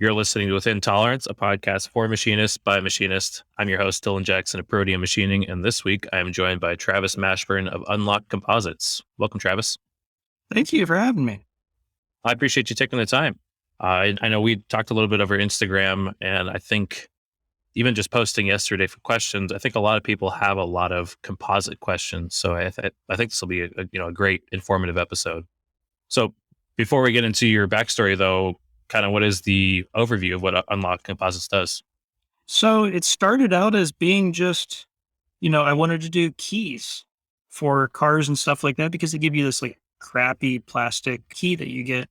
You're listening to Within Tolerance, a podcast for machinists by machinists. I'm your host, Dylan Jackson of Protean Machining, and this week I am joined by Travis Mashburn of Unlock Composites. Welcome, Travis. Thank you for having me. I appreciate you taking the time. I know we talked a little bit over Instagram, and I think even just posting yesterday for questions, I think a lot of people have a lot of composite questions. So I think this will be a great informative episode. So before we get into your backstory, though, kind of what is the overview of what Unlock Composites does? So it started out as being just, I wanted to do keys for cars and stuff like that because they give you this like crappy plastic key that you get.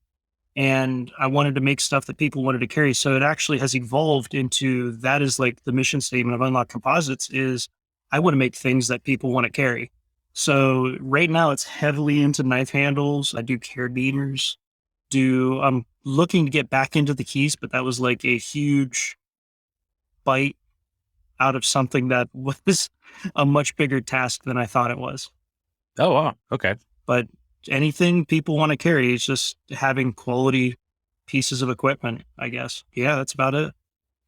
And I wanted to make stuff that people wanted to carry. So it actually has evolved into that is like the mission statement of Unlock Composites is I want to make things that people want to carry. So right now it's heavily into knife handles. I do carabiners. I'm looking to get back into the keys, but that was like a huge bite out of something that was a much bigger task than I thought it was. Oh, wow. Okay. But anything people want to carry is just having quality pieces of equipment, I guess. Yeah, that's about it.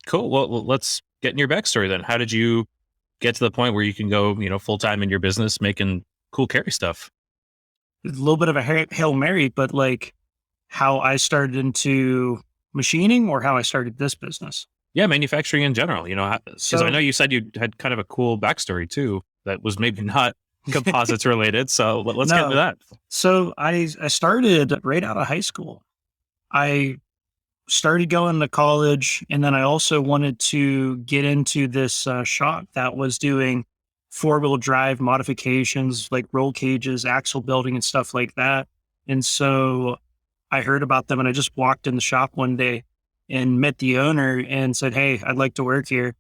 Cool. Well, let's get in your backstory then. How did you get to the point where you can go, full-time in your business making cool carry stuff? It's a little bit of a Hail Mary, but like how I started into machining or how I started this business. Yeah, manufacturing in general, because I know you said you had kind of a cool backstory too that was maybe not composites related. So let's get into that. So I started right out of high school. I started going to college, and then I also wanted to get into this shop that was doing four-wheel drive modifications, like roll cages, axle building, and stuff like that. And so I heard about them, and I just walked in the shop one day and met the owner and said, "Hey, I'd like to work here."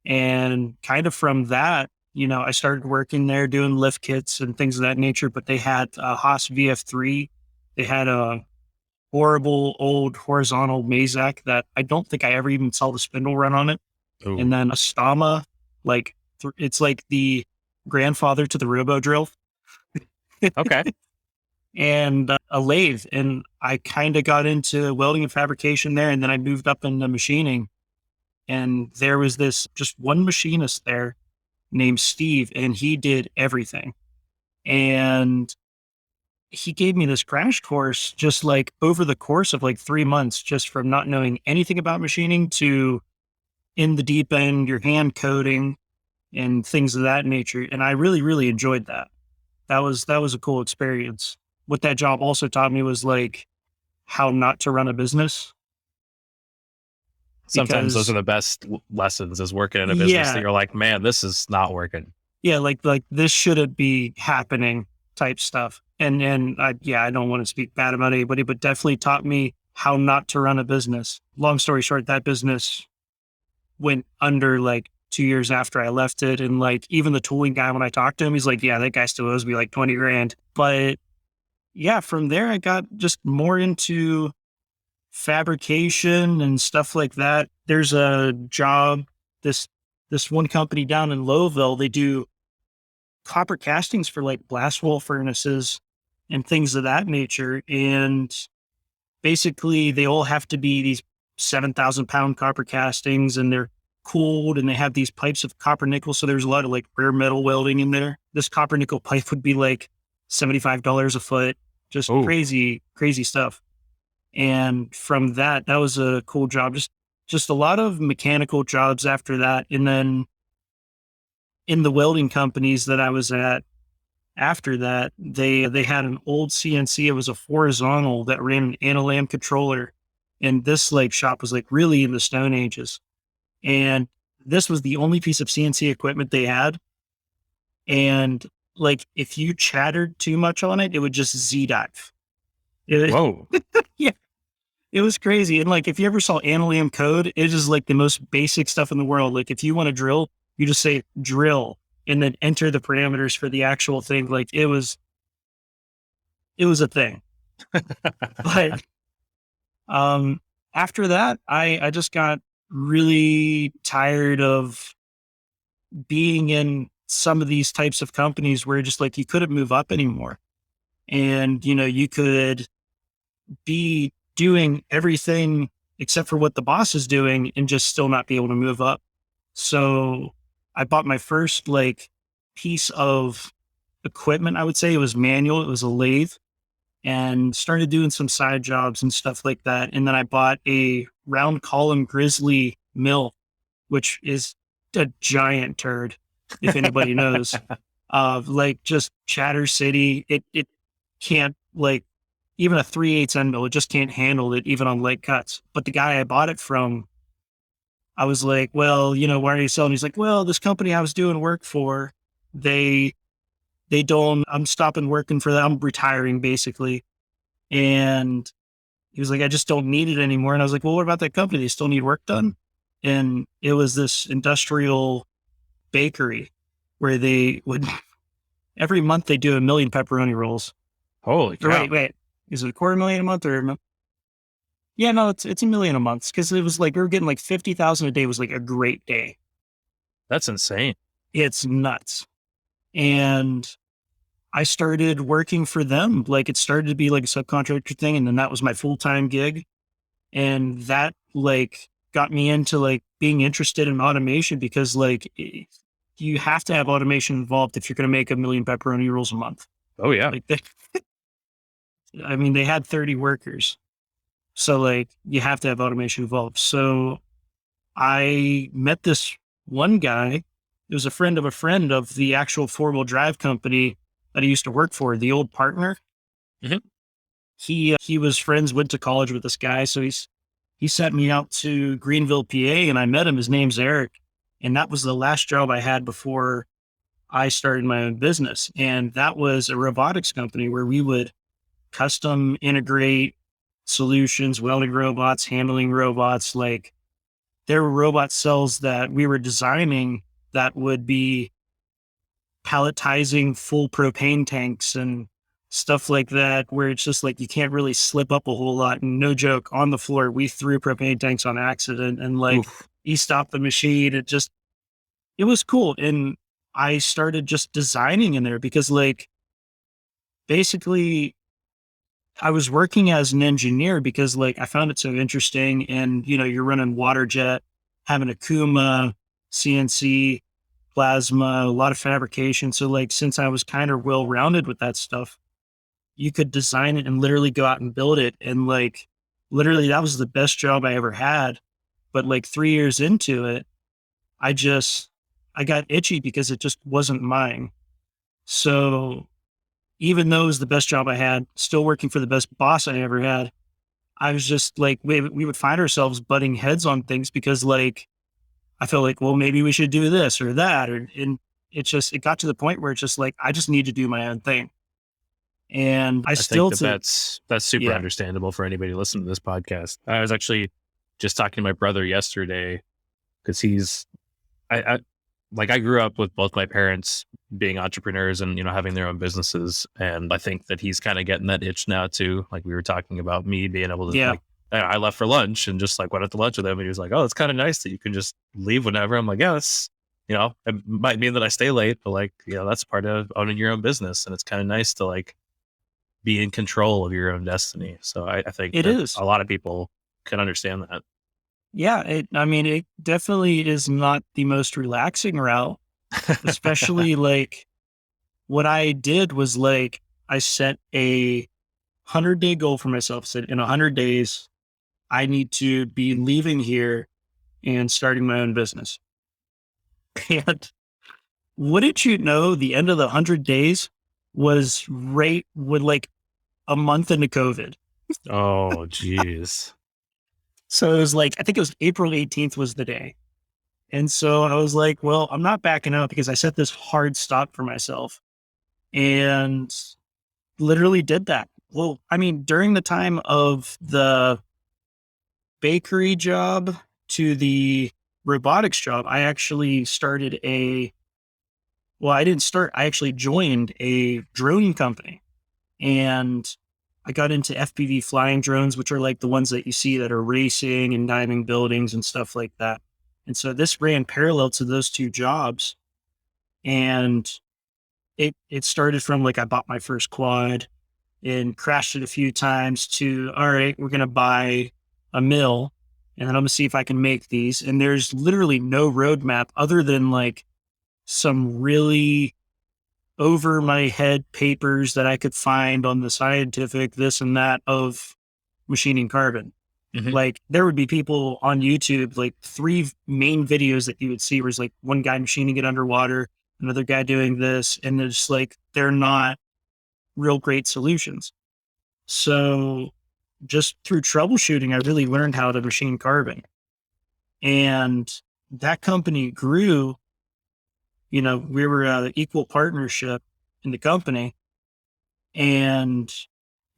And kind of from that, I started working there doing lift kits and things of that nature, but they had a Haas VF3. They had a horrible old horizontal Mazak that I don't think I ever even saw the spindle run on it. Ooh. And then a Stama, it's like the grandfather to the robo drill. Okay. And a lathe. And I kind of got into welding and fabrication there. And then I moved up into machining. And there was just one machinist there named Steve, and he did everything. And he gave me this crash course just like over the course of like 3 months, just from not knowing anything about machining to in the deep end, your hand coding and things of that nature. And I really, really enjoyed that. That was a cool experience. What that job also taught me was like how not to run a business. Sometimes those are the best lessons is working in a business that you're like, man, this is not working. Yeah. Like this shouldn't be happening type stuff. And I don't want to speak bad about anybody, but definitely taught me how not to run a business. Long story short, that business went under like 2 years after I left it. And like, even the tooling guy, when I talked to him, he's like, yeah, that guy still owes me like 20 grand. But yeah, from there, I got just more into fabrication and stuff like that. There's a job, this one company down in Lowville, they do copper castings for like blast wall furnaces and things of that nature. And basically they all have to be these 7,000 pound copper castings, and they're cooled, and they have these pipes of copper nickel. So there's a lot of like rare metal welding in there. This copper nickel pipe would be like $75 a foot, just crazy stuff. And from that was a cool job. Just a lot of mechanical jobs after that. And then in the welding companies that I was at after that, they had an old CNC. It was a horizontal that ran an analam controller. And this like shop was like really in the Stone Ages. And this was the only piece of CNC equipment they had. And like, if you chattered too much on it, it would just Z dive. Whoa. Yeah. It was crazy. And like, if you ever saw analam code, it is like the most basic stuff in the world. Like if you want to drill, you just say drill and then enter the parameters for the actual thing. Like it was a thing. But after that, I just got really tired of being in some of these types of companies where just like you couldn't move up anymore. And, you could be doing everything except for what the boss is doing and just still not be able to move up. So I bought my first like piece of equipment. I would say it was manual. It was a lathe, and started doing some side jobs and stuff like that. And then I bought a round column grizzly mill, which is a giant turd, if anybody knows. Like just Chatter City. It can't like even a 3/8 end mill, it just can't handle it even on light cuts. But the guy I bought it from, I was like, well, why are you selling? He's like, well, this company I was doing work for, they they don't, I'm stopping working for them. I'm retiring basically. And he was like, I just don't need it anymore. And I was like, well, what about that company? They still need work done. And it was this industrial bakery where they would every month they do 1 million pepperoni rolls. Holy Or cow. wait, is it a quarter million a month or yeah, no, it's 1 million a month because it was like we were getting like 50,000 a day was like a great day. That's insane. It's nuts. And I started working for them. Like it started to be like a subcontractor thing, and then that was my full-time gig. And that like got me into like being interested in automation because like you have to have automation involved if you're going to make 1 million pepperoni rolls a month. Oh yeah. Like I mean, they had 30 workers. So like you have to have automation involved. So I met this one guy. It was a friend of the actual 4-wheel drive company that I used to work for, the old partner. Mhm. He was friends, went to college with this guy. So he sent me out to Greenville, PA, and I met him. His name's Eric. And that was the last job I had before I started my own business. And that was a robotics company where we would custom integrate solutions, welding robots, handling robots. Like there were robot cells that we were designing that would be palletizing full propane tanks and stuff like that, where it's just like you can't really slip up a whole lot. And no joke, on the floor, we threw propane tanks on accident and like Oof. he stopped the machine. It was cool. And I started just designing in there because like basically I was working as an engineer because like I found it so interesting. And you're running water jet, having a Kuma, CNC, plasma, a lot of fabrication. So like since I was kind of well rounded with that stuff, you could design it and literally go out and build it. And like literally that was the best job I ever had. But like 3 years into it, I got itchy because it just wasn't mine. So even though it was the best job I had, still working for the best boss I ever had, I was just like, we would find ourselves butting heads on things because like, I felt like, well, maybe we should do this or that. And it got to the point where it's just like, I just need to do my own thing. And I I think still, to, that's super yeah, understandable for anybody listening to this podcast. I was actually just talking to my brother yesterday because I like I grew up with both my parents being entrepreneurs and having their own businesses, and I think that he's kind of getting that itch now too. Like we were talking about me being able to yeah, like I left for lunch and just like went out to lunch with him, and he was like, "Oh, it's kind of nice that you can just leave whenever." I'm like, "Yeah, that's it might mean that I stay late, but like that's part of owning your own business, and it's kind of nice to like be in control of your own destiny." So I think it that is. a lot of people can understand that. Yeah. I mean, it definitely is not the most relaxing route, especially like what I did was like, I set a 100-day goal for myself. Said in 100 days, I need to be leaving here and starting my own business. And wouldn't you know, the end of the 100 days was right with like a month into COVID. Oh, geez. So it was like, I think it was April 18th was the day. And so I was like, well, I'm not backing out because I set this hard stop for myself and literally did that. Well, I mean, during the time of the bakery job to the robotics job, I actually I didn't start, I actually joined a drone company and I got into FPV flying drones, which are like the ones that you see that are racing and diving buildings and stuff like that. And so this ran parallel to those two jobs. And it started from like I bought my first quad and crashed it a few times to all right, we're gonna buy a mill. and then I'm gonna see if I can make these. And there's literally no roadmap other than like some really over my head papers that I could find on the scientific this and that of machining carbon. Hmm. Like there would be people on YouTube, like three main videos that you would see was like one guy machining it underwater, another guy doing this, and it's like they're not real great solutions. So just through troubleshooting, I really learned how to machine carbon. And that company grew, we were an equal partnership in the company. And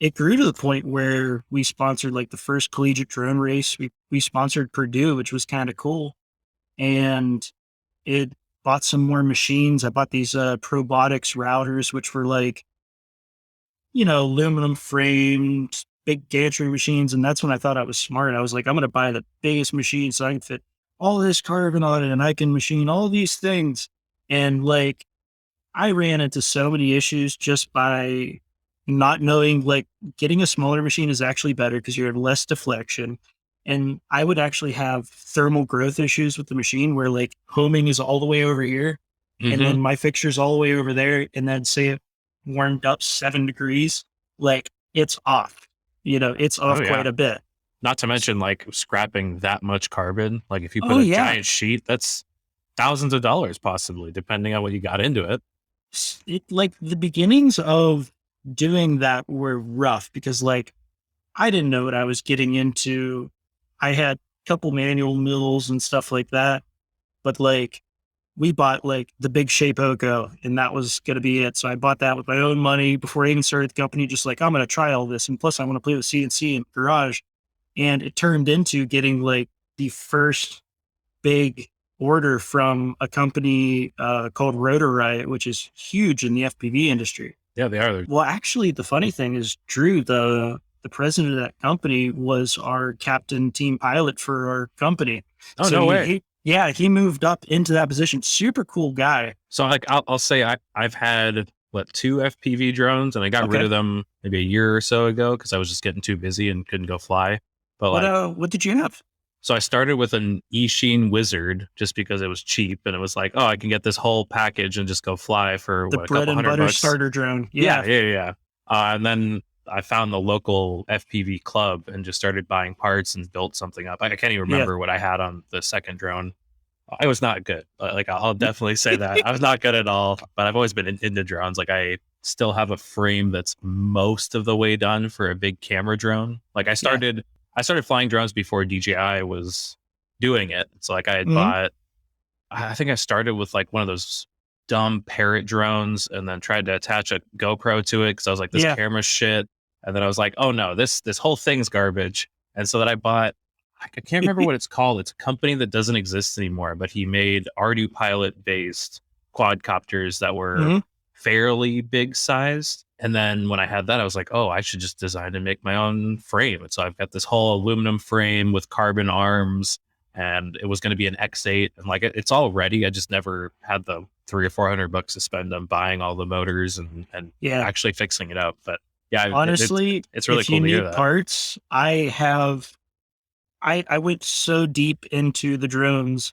it grew to the point where we sponsored like the first collegiate drone race. We sponsored Purdue, which was kind of cool. And it bought some more machines. I bought these Probotics routers, which were like, aluminum framed, big gantry machines. And that's when I thought I was smart. I was like, I'm going to buy the biggest machine so I can fit all this carbon on it and I can machine all these things. And like, I ran into so many issues just by not knowing, like, getting a smaller machine is actually better because you have less deflection. And I would actually have thermal growth issues with the machine where like homing is all the way over here and Hmm. then my fixture's all the way over there. And then say it warmed up 7 degrees, like it's off, it's Oh off yeah. quite a bit. Not to mention like scrapping that much carbon. Like if you put Oh a yeah. giant sheet, that's thousands of dollars possibly, depending on what you got into it. Like the beginnings of doing that were rough because like I didn't know what I was getting into. I had a couple manual mills and stuff like that, but like we bought like the big Shape Oko and that was going to be it. So I bought that with my own money before I even started the company, just like, I'm going to try all this. And plus I want to play with CNC in the garage. And it turned into getting like the first big order from a company called Rotor Riot, which is huge in the FPV industry. Yeah, they are. Well, actually, the funny thing is, Drew, the president of that company, was our captain team pilot for our company. Oh, So no way. he moved up into that position. Super cool guy. So like I'll say I've had what, 2 FPV drones, and I got rid Okay, of them maybe a year or so ago because I was just getting too busy and couldn't go fly. But like, what did you have? so I started with an eSheen Wizard just because it was cheap, and it was like, oh, I can get this whole package and just go fly for The what, a bread couple and hundred butter bucks. starter drone. Yeah, Yeah, yeah, yeah. And then I found the local FPV club and just started buying parts and built something up. I can't even yeah. remember what I had on the second drone. I was not good. Like I'll definitely say that I was not good at all. But I've always been into drones. Like I still have a frame that's most of the way done for a big camera drone. Like Yeah. I started flying drones before DJI was doing it. So like I had Hmm. bought, I think I started with like one of those dumb Parrot drones and then tried to attach a GoPro to it because I was like, this Yeah. camera shit. And then I was like, oh no, this whole thing's garbage. And so then I bought, I can't remember what it's called. It's a company that doesn't exist anymore, but he made Ardu Pilot based quadcopters that were Hmm. fairly big sized. And then when I had that, I was like, oh, I should just design and make my own frame. And so I've got this whole aluminum frame with carbon arms, and it was going to be an X8, and like it's all ready. I just never had the 300 or 400 bucks to spend on buying all the motors and Yeah. actually fixing it up. But yeah, Honestly, it's really if you cool to hear need that. parts, I went so deep into the drones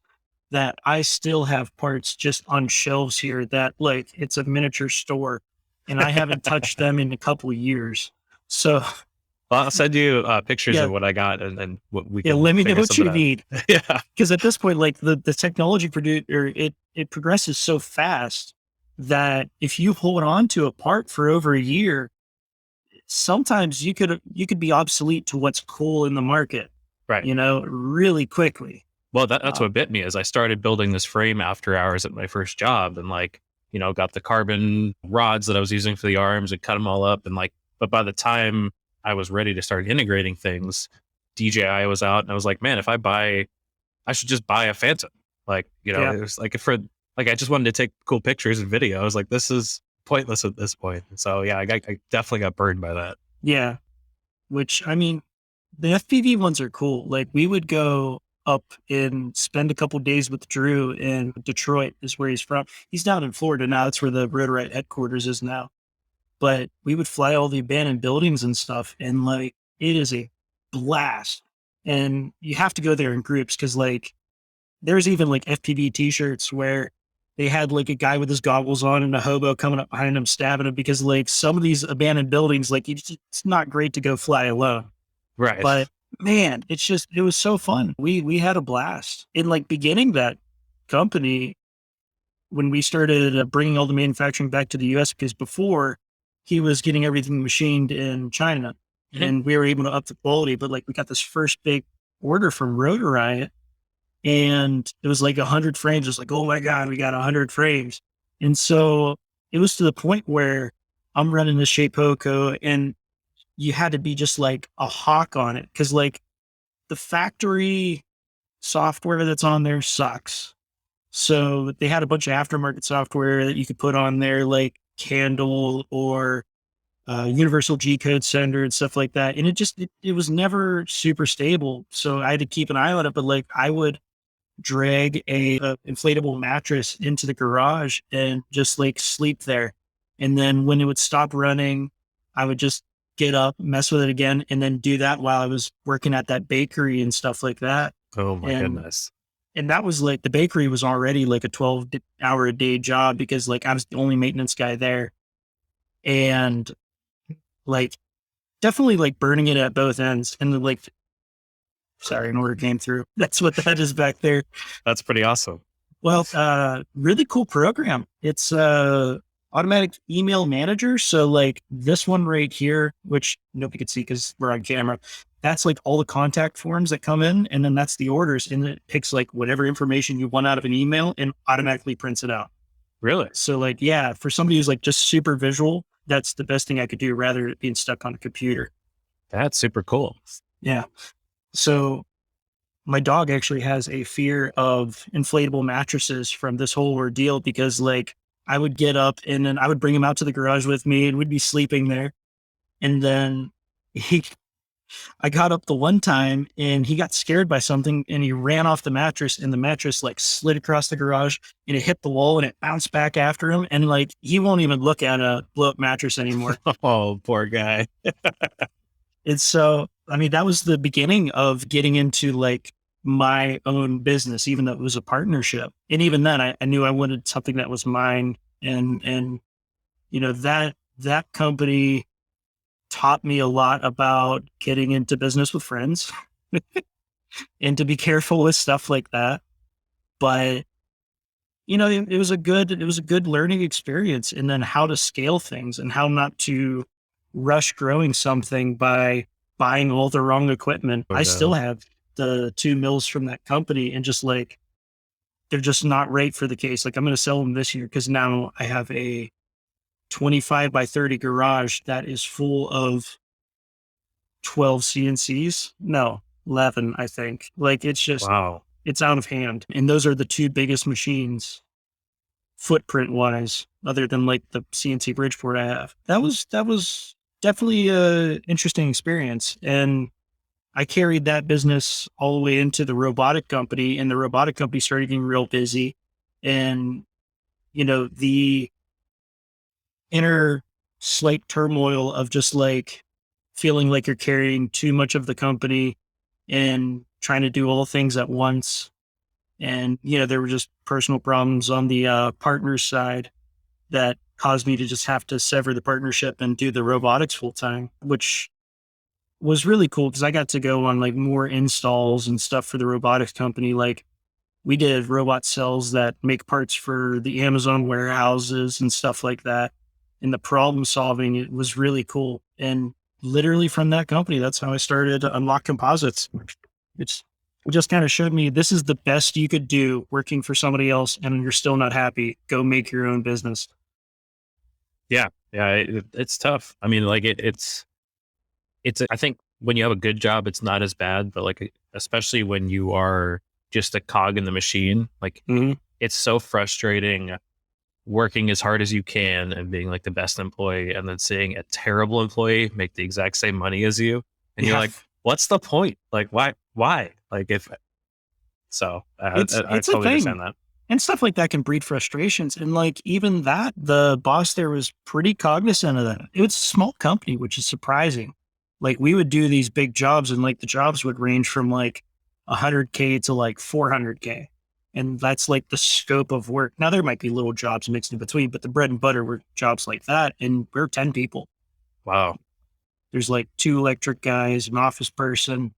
that I still have parts just on shelves here that like it's a miniature store and I haven't touched them in a couple of years. So Well, I'll send you pictures yeah, of what I got, and what we yeah, can let me know figure what something you out. need. Yeah. Because at this point, like the technology or it progresses so fast that if you hold on to a part for over a year, sometimes you could be obsolete to what's cool in the market, Right. really quickly. Well, that's Uh, what bit me is I started building this frame after hours at my first job, and like, got the carbon rods that I was using for the arms and cut them all up. And like, but by the time I was ready to start integrating things, DJI was out, and I was like, man, I should just buy a Phantom. Like, yeah, it was like like I just wanted to take cool pictures and video. I was like, this is pointless at this point. And so yeah, I definitely got burned by that. yeah. Which I mean, the FPV ones are cool. Like we would go up and spend a couple days with Drew in Detroit, is where he's from. He's down in Florida now. That's where the Rotorite headquarters is now. But we would fly all the abandoned buildings and stuff, and like it is a blast. and you have to go there in groups because like there's even like FPV t-shirts where they had like a guy with his goggles on and a hobo coming up behind him stabbing him because like some of these abandoned buildings, like it's not great to go fly alone. Right. But man, it was so fun. We had a blast in like beginning that company when we started bringing all the manufacturing back to the US because before he was getting everything machined in China Mhm. and we were able to up the quality. But like we got this first big order from Rotor Riot and it was like 100 frames. It's like, oh my God, we got 100 frames. And so it was to the point where I'm running the Shape Poco and you had to be just like a hawk on it. Cause like the factory software that's on there sucks. So they had a bunch of aftermarket software that you could put on there, like Candle or Universal G Code Sender and stuff like that. And it was never super stable. So I had to keep an eye on it. But like I would drag a inflatable mattress into the garage and just like sleep there. And then when it would stop running, I would just get up, mess with it again, and then do that while I was working at that bakery and stuff like that. Oh my And goodness. and that was like the bakery was already like a 12-hour a day job because like I was the only maintenance guy there. And like definitely like burning it at both ends. And then, like, sorry, an order came through. That's what that is back there. That's pretty awesome. Well, really cool program. It's automatic email manager. So like this one right here, which nobody could see because we're on camera, that's like all the contact forms that come in, and then that's the orders, and it picks like whatever information you want out of an email and automatically prints it out. Really? So like, yeah, for somebody who's like just super visual, that's the best thing I could do rather than being stuck on a computer. That's super cool. Yeah. So my dog actually has a fear of inflatable mattresses from this whole ordeal because like I would get up and then I would bring him out to the garage with me and we'd be sleeping there. And then he, I got up the one time and he got scared by something and he ran off the mattress and the mattress like slid across the garage and it hit the wall and it bounced back after him. And like, he won't even look at a blow up mattress anymore. Oh, poor guy. And so, I mean, that was the beginning of getting into like my own business, even though it was a partnership. And even then I knew I wanted something that was mine. And, you know, that company taught me a lot about getting into business with friends and to be careful with stuff like that. But, you know, it was a good learning experience, and then how to scale things and how not to rush growing something by buying all the wrong equipment. Oh, I still no. have the 2 mills from that company and just like, they're just not right for the case. Like I'm going to sell them this year because now I have a 25 by 30 garage that is full of 12 CNCs. No, 11, I think. Like Wow. it's out of hand. And those are the two biggest machines footprint wise, other than like the CNC Bridgeport I have. That was definitely a interesting experience. And I carried that business all the way into the robotic company, and the robotic company started getting real busy. And, you know, the inner slight turmoil of just like feeling like you're carrying too much of the company and trying to do all things at once. And, you know, there were just personal problems on the partners side that caused me to just have to sever the partnership and do the robotics full time, which was really cool because I got to go on like more installs and stuff for the robotics company. Like we did robot cells that make parts for the Amazon warehouses and stuff like that. And the problem solving, it was really cool. And literally from that company, that's how I started to unlock composites. It just kind of showed me this is the best you could do working for somebody else and you're still not happy. Go make your own business. Yeah. Yeah. It's tough. I mean, like I think when you have a good job, it's not as bad, but like, especially when you are just a cog in the machine, like Mm-hmm. it's so frustrating working as hard as you can and being like the best employee and then seeing a terrible employee make the exact same money as you. And you're Yeah. like, what's the point? Like, why? Like I It's a totally understand thing. that. And stuff like that can breed frustrations. And like even that, the boss there was pretty cognizant of that. It was a small company, which is surprising. Like we would do these big jobs and like the jobs would range from like 100K to like 400K. And that's like the scope of work. Now there might be little jobs mixed in between, but the bread and butter were jobs like that. And we're 10 people. Wow. There's like 2 electric guys, an office person,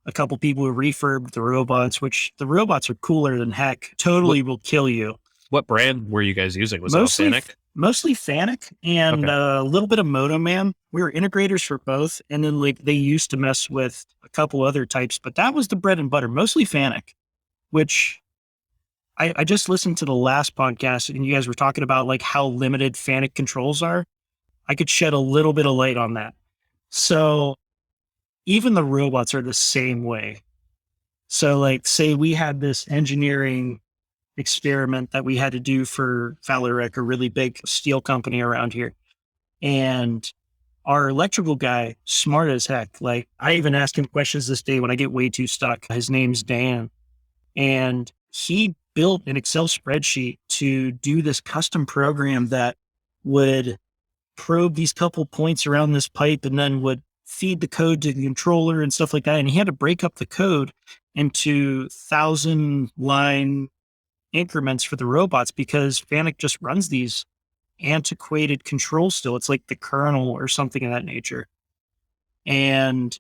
a couple people who refurb the robots, which the robots are cooler than heck. Totally will kill you. What brand were you guys using? Was it Fanic? Mostly Fanic and Okay. a little bit of Moto Man. We were integrators for both. And then like they used to mess with a couple other types, but that was the bread and butter, mostly Fanic, which I just listened to the last podcast and you guys were talking about like how limited Fanic controls are. I could shed a little bit of light on that. So even the robots are the same way. So like say we had this engineering experiment that we had to do for Valorec, a really big steel company around here. And our electrical guy, smart as heck. Like I even ask him questions this day when I get way too stuck. His name's Dan. And he built an Excel spreadsheet to do this custom program that would probe these couple points around this pipe and then would feed the code to the controller and stuff like that. And he had to break up the code into 1,000-line increments for the robots because Fanuc just runs these antiquated controls still. It's like the kernel or something of that nature. And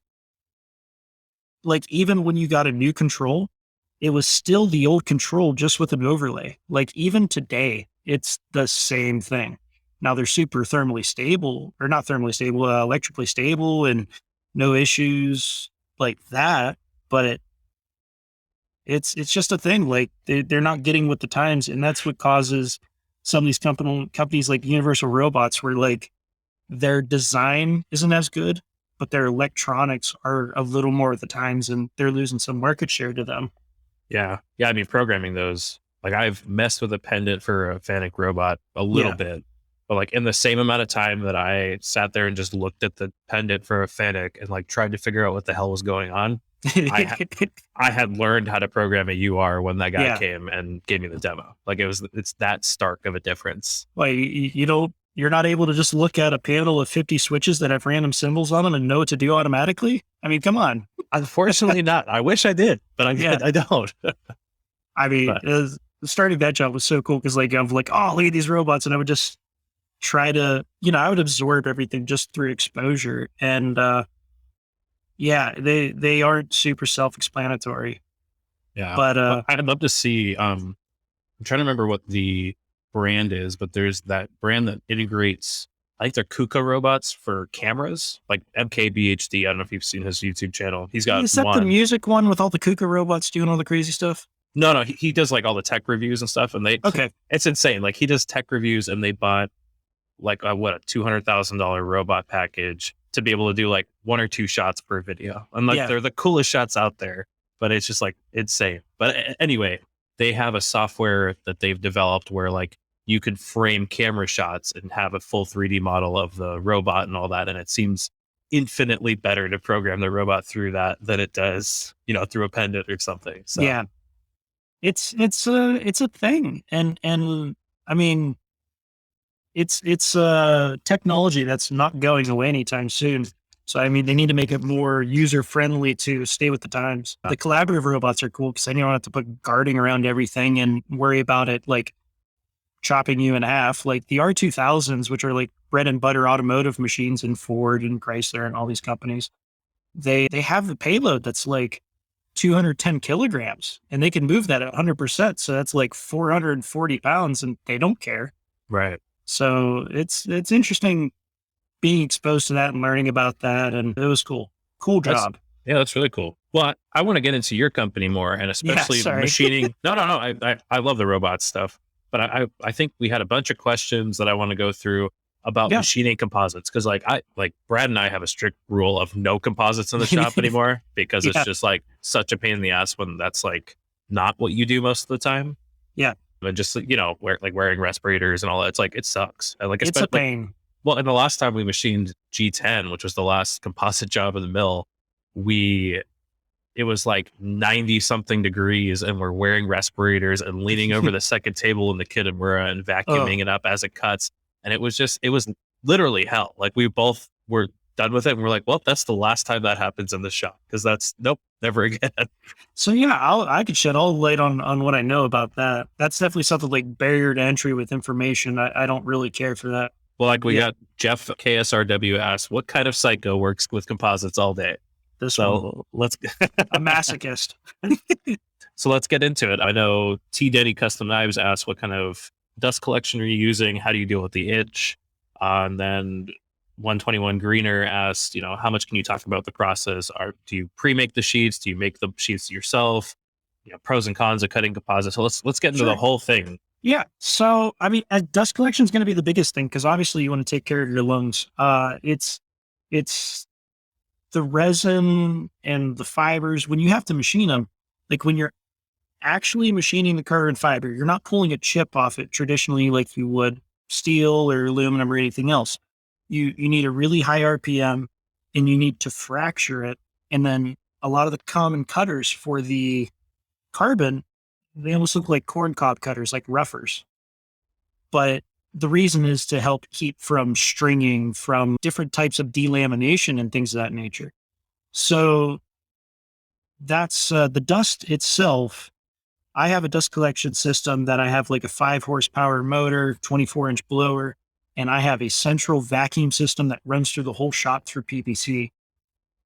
like even when you got a new control, it was still the old control just with an overlay. Like even today, it's the same thing. Now they're super thermally stable, or not thermally stable, electrically stable and no issues like that. But it's just a thing. Like they're not getting with the times. And that's what causes some of these companies like Universal Robots where like their design isn't as good, but their electronics are a little more at the times and they're losing some market share to them. Yeah. Yeah. I mean, programming those, like I've messed with a pendant for a Fanic robot a little bit, but like in the same amount of time that I sat there and just looked at the pendant for a Fanic and like tried to figure out what the hell was going on, I had learned how to program a UR when that guy came and gave me the demo. Like it's that stark of a difference. Like you're not able to just look at a panel of 50 switches that have random symbols on them and know what to do automatically. I mean, come on. Unfortunately not. I wish I did, but I don't. I mean, starting that job was so cool because like, I'm like, oh, look at these robots. And I would just try to, I would absorb everything just through exposure. And they aren't super self-explanatory. Yeah. But I'd love to see, I'm trying to remember what the brand is, but there's that brand that integrates, I think they're KUKA robots for cameras, like MKBHD. I don't know if you've seen his YouTube channel. He's got is that the music one with all the KUKA robots doing all the crazy stuff? No, he does like all the tech reviews and stuff. And it's insane. Like he does tech reviews and they bought like a $200,000 robot package to be able to do like 1 or 2 shots per video. And like they're the coolest shots out there, but it's just like insane. But anyway, they have a software that they've developed where like you could frame camera shots and have a full 3D model of the robot and all that. And it seems infinitely better to program the robot through that than it does, through a pendant or something. So yeah, it's a thing. And I mean, it's technology that's not going away anytime soon. So, I mean, they need to make it more user friendly to stay with the times. The collaborative robots are cool because then you don't have to put guarding around everything and worry about it like chopping you in half. Like the R2000s, which are like bread and butter automotive machines in Ford and Chrysler and all these companies, they have the payload that's like 210 kilograms and they can move that at 100%. So that's like 440 pounds and they don't care. Right. So it's interesting being exposed to that and learning about that. And it was cool. Cool job. That's really cool. Well, I want to get into your company more and especially machining. No. I love the robot stuff, but I think we had a bunch of questions that I want to go through about machining composites. Cause like Brad and I have a strict rule of no composites in the shop anymore because it's just like such a pain in the ass when that's like not what you do most of the time. Yeah. And just, wearing respirators and all that. It's like, it sucks. And like, it's a pain. Well, and the last time we machined G10, which was the last composite job in the mill, it was like 90 something degrees and we're wearing respirators and leaning over the second table in the Kitamura and vacuuming it up as it cuts. And it was literally hell. Like we both were done with it. And we're like, well, that's the last time that happens in the shop, because that's nope, never again. So yeah, I could shed all the light on what I know about that. That's definitely something like barrier to entry with information. I don't really care for that. Well, like we Yeah, got Jeff KSRW asked, what kind of psycho works with composites all day? this one, So let's a masochist. so let's get into it. I know T Denny Custom Knives asked, what kind of dust collection are you using? How do you deal with the itch? And then 121 Greener asked, how much can you talk about the process? Do you pre-make the sheets? Do you make the sheets yourself? Pros and cons of cutting composites. So let's get into the Sure. whole thing. Yeah. So, I mean, dust collection is going to be the biggest thing because obviously you want to take care of your lungs. It's the resin and the fibers when you have to machine them. Like when you're actually machining the carbon fiber, you're not pulling a chip off it traditionally like you would steel or aluminum or anything else. You need a really high RPM and you need to fracture it. And then a lot of the common cutters for the carbon, they almost look like corn cob cutters, like roughers. But the reason is to help keep from stringing, from different types of delamination and things of that nature. So that's the dust itself. I have a dust collection system that I have like a 5 horsepower motor, 24-inch blower, and I have a central vacuum system that runs through the whole shop through PPC.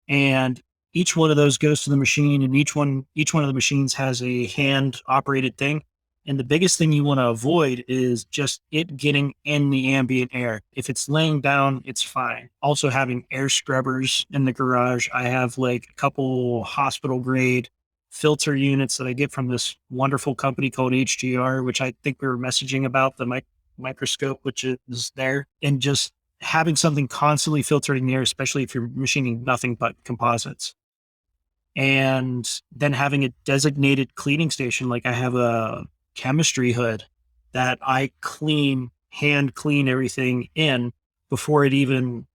And each one of those goes to the machine, and each one of the machines has a hand operated thing. And the biggest thing you want to avoid is just it getting in the ambient air. If it's laying down, it's fine. Also having air scrubbers in the garage. I have like a couple hospital grade filter units that I get from this wonderful company called HGR, which I think we were messaging about the microscope, which is there. And just having something constantly filtering the air, especially if you're machining nothing but composites. And then having a designated cleaning station. Like I have a chemistry hood that I hand clean everything in before it even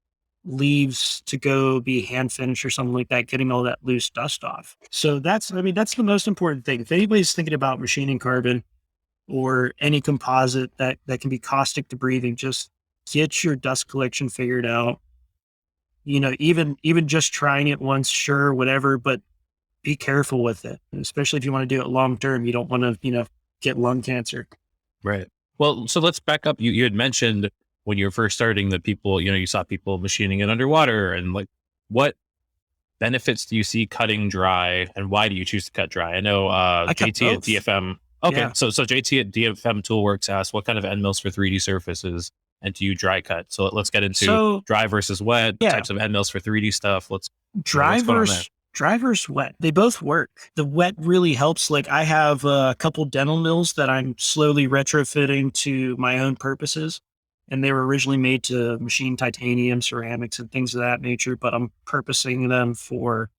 leaves to go be hand finished or something like that, getting all that loose dust off. So that's the most important thing. If anybody's thinking about machining carbon or any composite that can be caustic to breathing, just get your dust collection figured out. Even just trying it once, sure, whatever, but be careful with it, especially if you want to do it long term. You don't want to, get lung cancer. Right. Well, so let's back up. You had mentioned when you were first starting that people, you saw people machining it underwater, and like, what benefits do you see cutting dry, and why do you choose to cut dry? I know I cut JT at both. DFM. Okay, Yeah. so JT at DFM Toolworks asked, what kind of end mills for 3D surfaces, and do you dry cut? So let's get into So dry versus wet, yeah, types of end mills for 3D stuff. What's going on there? drivers wet. They both work. The wet really helps. Like I have a couple dental mills that I'm slowly retrofitting to my own purposes. And they were originally made to machine titanium, ceramics, and things of that nature, but I'm purposing them for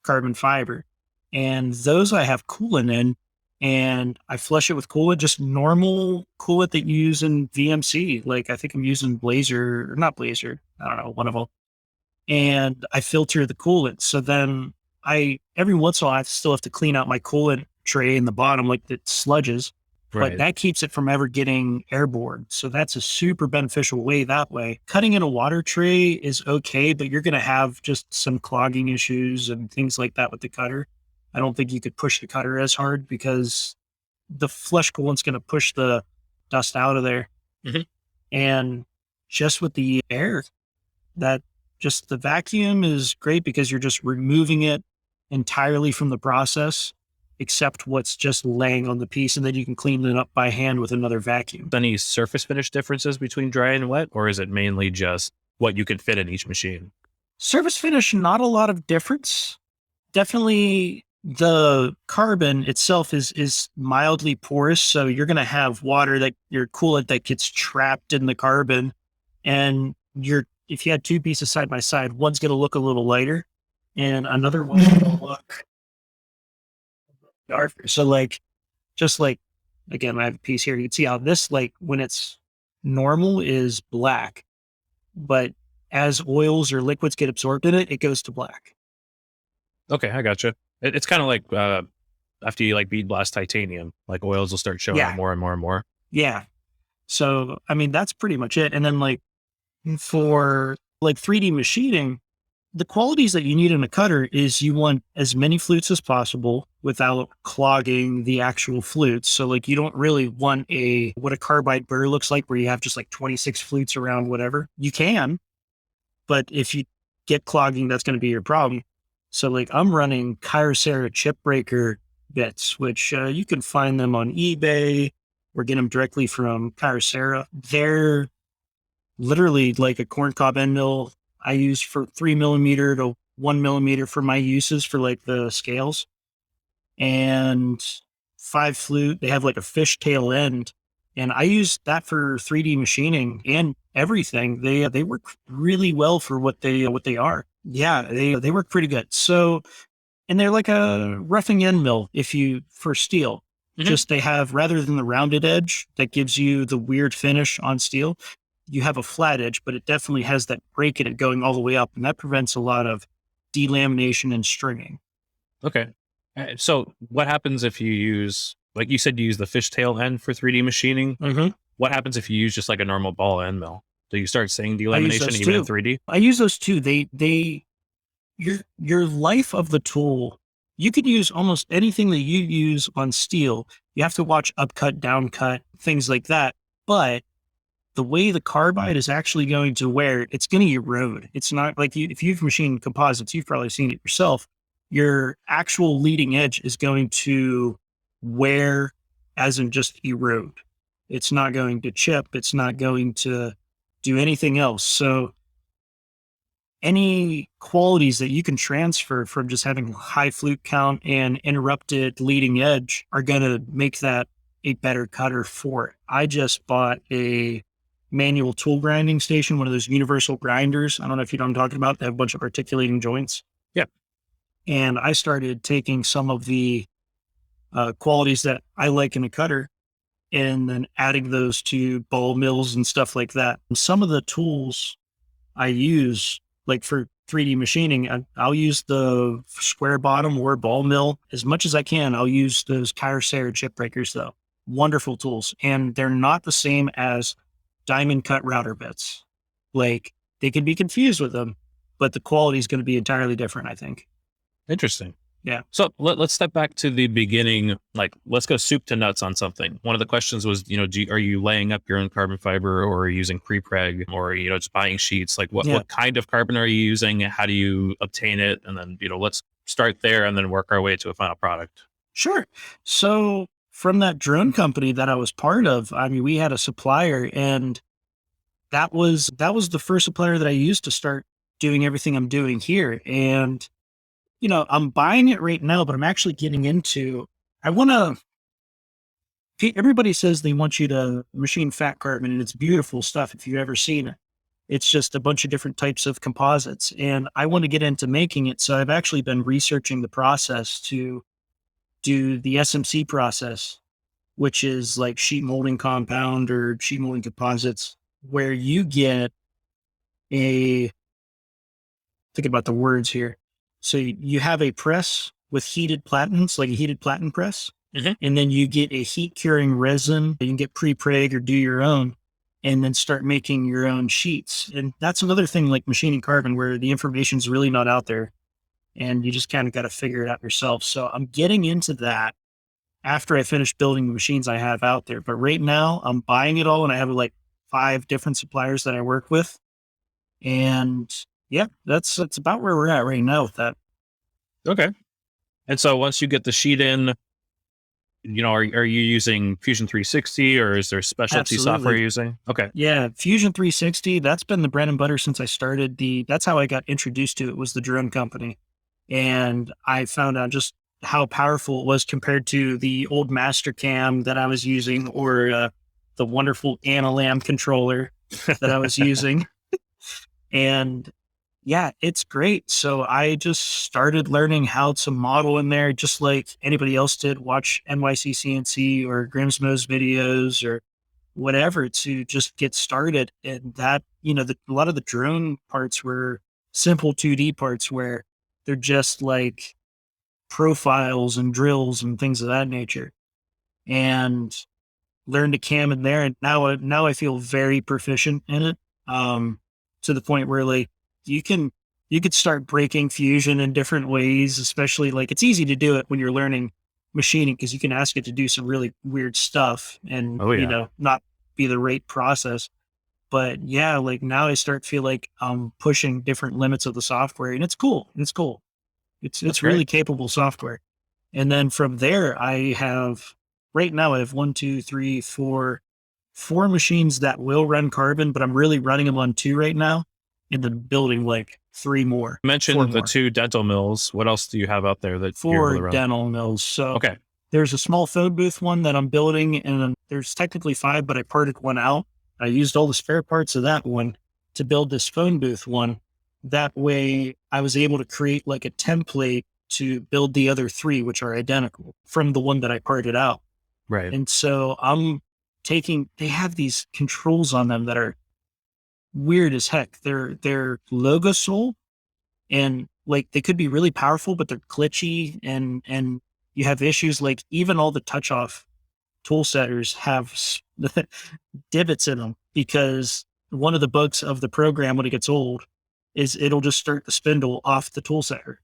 carbon fiber. And those I have coolant in, and I flush it with coolant, just normal coolant that you use in VMC. Like I think I'm using Blazer, or not Blazer, I don't know, one of them. And I filter the coolant. So then every once in a while, I still have to clean out my coolant tray in the bottom, like the sludges, but Right. that keeps it from ever getting airborne. So that's a super beneficial way that way. Cutting in a water tray is okay, but you're going to have just some clogging issues and things like that with the cutter. I don't think you could push the cutter as hard because the flush coolant's going to push the dust out of there. Mhm. And just with the air, that just the vacuum is great because you're just removing it entirely from the process, except what's just laying on the piece. And then you can clean it up by hand with another vacuum. Any surface finish differences between dry and wet, or is it mainly just what you can fit in each machine? Surface finish, not a lot of difference. Definitely the carbon itself is mildly porous. So you're going to have water that your coolant that gets trapped in the carbon. And if you had two pieces side by side, one's going to look a little lighter and another one's going to look darker. So just like, again, I have a piece here. You can see how this, like when it's normal is black, but as oils or liquids get absorbed in it, it goes to black. Okay, I gotcha. It's kind of like after you like bead blast titanium, like oils will start showing up Yeah. more and more and more. Yeah. So, I mean, that's pretty much it. And then like for Like 3D machining, the qualities that you need in a cutter is you want as many flutes as possible without clogging the actual flutes. So like you don't really want what a carbide burr looks like where you have just like 26 flutes around whatever. You can, but if you get clogging, that's going to be your problem. So like I'm running Kyocera chip breaker bits, which you can find them on eBay or get them directly from Kyocera. They're literally like a corncob end mill I use for 3 millimeter to 1 millimeter for my uses for like the scales, and 5 flute. They have like a fishtail end, and I use that for 3D machining and everything. They work really well for what they are. Yeah, they work pretty good. So, and they're like a roughing end mill if you for steel. Mhm. Just they have, rather than the rounded edge that gives you the weird finish on steel, you have a flat edge, but it definitely has that break in it going all the way up, and that prevents a lot of delamination and stringing. Okay. So what happens if you use, like you said, you use the fishtail end for 3D machining? Hmm. What happens if you use just like a normal ball end mill? Do you start seeing I use delamination those even in too. 3D? I use those too. Your life of the tool, you could use almost anything that you use on steel. You have to watch upcut, downcut, things like that. But the way the carbide is actually going to wear, it's going to erode. It's not like if you've machined composites, you've probably seen it yourself. Your actual leading edge is going to wear, as in just erode. It's not going to chip. It's not going to do anything else. So any qualities that you can transfer from just having high flute count and interrupted leading edge are going to make that a better cutter for it. I just bought a manual tool grinding station, one of those universal grinders. I don't know if you know what I'm talking about. They have a bunch of articulating joints. Yeah. And I started taking some of the qualities that I like in a cutter and then adding those to ball mills and stuff like that. And some of the tools I use, like for 3D machining, I'll use the square bottom or ball mill as much as I can. I'll use those Kyocera chip breakers though. Wonderful tools. And they're not the same as diamond cut router bits. Like they can be confused with them, but the quality is going to be entirely different, I think. Interesting. Yeah. So let's step back to the beginning. Like, let's go soup to nuts on something. One of the questions was, are you laying up your own carbon fiber, or are you using pre-preg, or just buying sheets? Like, Yeah. what kind of carbon are you using? How do you obtain it? And then let's start there and then work our way to a final product. Sure. So from that drone company that I was part of, I mean, we had a supplier, and that was the first supplier that I used to start doing everything I'm doing here. And I'm buying it right now, but I'm actually getting into. I want to. Everybody says they want you to machine fat carbon, and it's beautiful stuff if you've ever seen it. It's just a bunch of different types of composites, and I want to get into making it. So I've actually been researching the process to do the SMC process, which is like sheet molding compound or sheet molding composites, where you get a, think about the words here. So you have a press with heated platens, like a heated platen press, Mhm. and then you get a heat curing resin. You can get pre-preg or do your own, and then start making your own sheets. And that's another thing like machining carbon, where the information's really not out there, and you just kind of got to figure it out yourself. So I'm getting into that after I finish building the machines I have out there. But right now I'm buying it all, and I have like 5 different suppliers that I work with. And yeah, that's about where we're at right now with that. Okay. And so once you get the sheet in, are you using Fusion 360, or is there specialty software Absolutely. you're using? Okay. Yeah, Fusion 360, that's been the bread and butter since I started that's how I got introduced to it, was the drone company. And I found out just how powerful it was compared to the old Mastercam that I was using, or the wonderful Analam controller that I was using. And yeah, it's great. So I just started learning how to model in there, just like anybody else did. Watch NYC CNC or Grimsmo's videos or whatever to just get started. And that, a lot of the drone parts were simple 2D parts where they're just like profiles and drills and things of that nature. And learned to cam in there. And now I feel very proficient in it. Um, to the point where like you can you could start breaking fusion in different ways, especially like it's easy to do it when you're learning machining because you can ask it to do some really weird stuff and Oh yeah, not be the right process. But yeah, like now I start to feel like I'm pushing different limits of the software and it's cool. It's cool. that's It's great. really capable software. And then from there, I have right now I have one, two, three, four machines that will run carbon, but I'm really running them on two right now, and then building like three more, You four mentioned the more, two dental mills. What else do you have out there that you're able four to run? dental mills. So Okay, there's a small phone booth one that I'm building, and then there's technically five, but I parted one out. I used all the spare parts of that one to build this phone booth one. That way, I was able to create like a template to build the other three, which are identical from the one that I parted out. right. And so they have these controls on them that are weird as heck. They're logo soul and like they could be really powerful, but they're glitchy and you have issues like even all the touch off tool setters have divots in them because one of the bugs of the program when it gets old is it'll just start the spindle off the tool setter.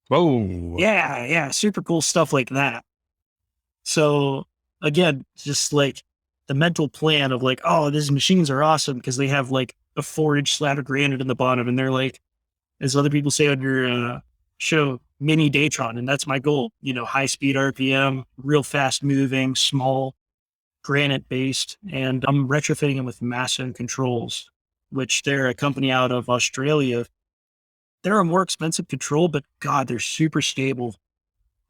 Whoa. Yeah, yeah, super cool stuff like that. So again, just like the mental plan of like, oh, these machines are awesome because they have like a 4-inch slab of granite in the bottom, and they're like, as other people say on your show, mini Datron, and that's my goal. High speed RPM, real fast moving, small, granite based, and I'm retrofitting them with Masso controls, which they're a company out of Australia. They're a more expensive control, but God, they're super stable.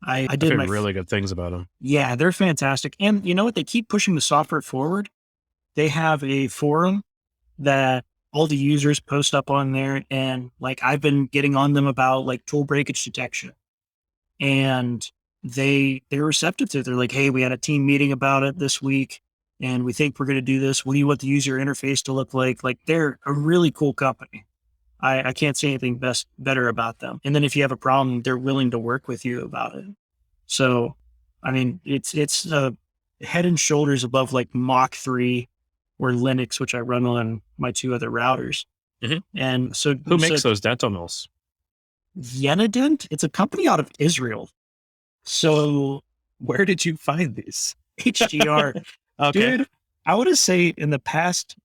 I I've did heard my really good things about them. Yeah, they're fantastic. And you know what? They keep pushing the software forward. They have a forum that all the users post up on there. And like I've been getting on them about like tool breakage detection. And they're receptive to it. They're like, hey, we had a team meeting about it this week and we think we're gonna do this. What do you want the user interface to look like? Like they're a really cool company. I can't say anything better about them. And then if you have a problem, they're willing to work with you about it. So, I mean, it's head and shoulders above like Mach 3 or Linux, which I run on my two other routers. Mhm. And so, Who makes those dental mills? Yenadent, it's a company out of Israel. So Where did you find these? HDR, Okay. dude, I would say in the past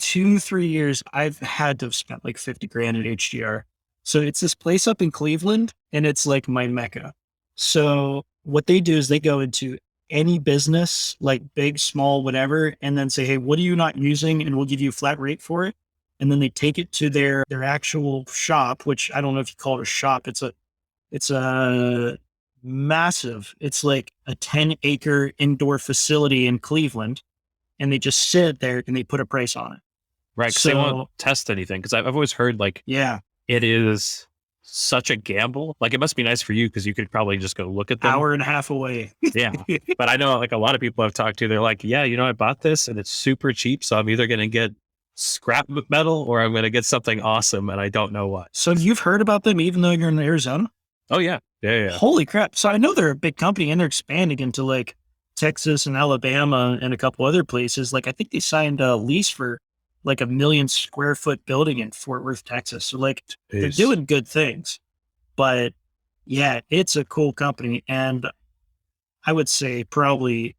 2, 3 years, I've had to have spent like 50 grand at HDR. So it's this place up in Cleveland and it's like my mecca. So what they do is they go into any business, like big, small, whatever, and then say, hey, what are you not using? And we'll give you a flat rate for it. And then they take it to their actual shop, which I don't know if you call it a shop. It's a massive, it's like a 10-acre indoor facility in Cleveland. And they just sit there and they put a price on it. Right. Because they won't So test anything. Because I've always heard like yeah, it is such a gamble. Like it must be nice for you because you could probably just go look at them. hour and a half away. Yeah. But I know like a lot of people I've talked to, they're like, yeah, I bought this and it's super cheap. So I'm either going to get scrap metal or I'm going to get something awesome. And I don't know what. So you've heard about them even though you're in Arizona? Oh, yeah. Yeah. Yeah. Holy crap. So I know they're a big company and they're expanding into like Texas and Alabama and a couple other places. Like I think they signed a lease for like 1 million square foot building in Fort Worth, Texas. So like they're Peace. doing good things. But yeah, it's a cool company. And I would say probably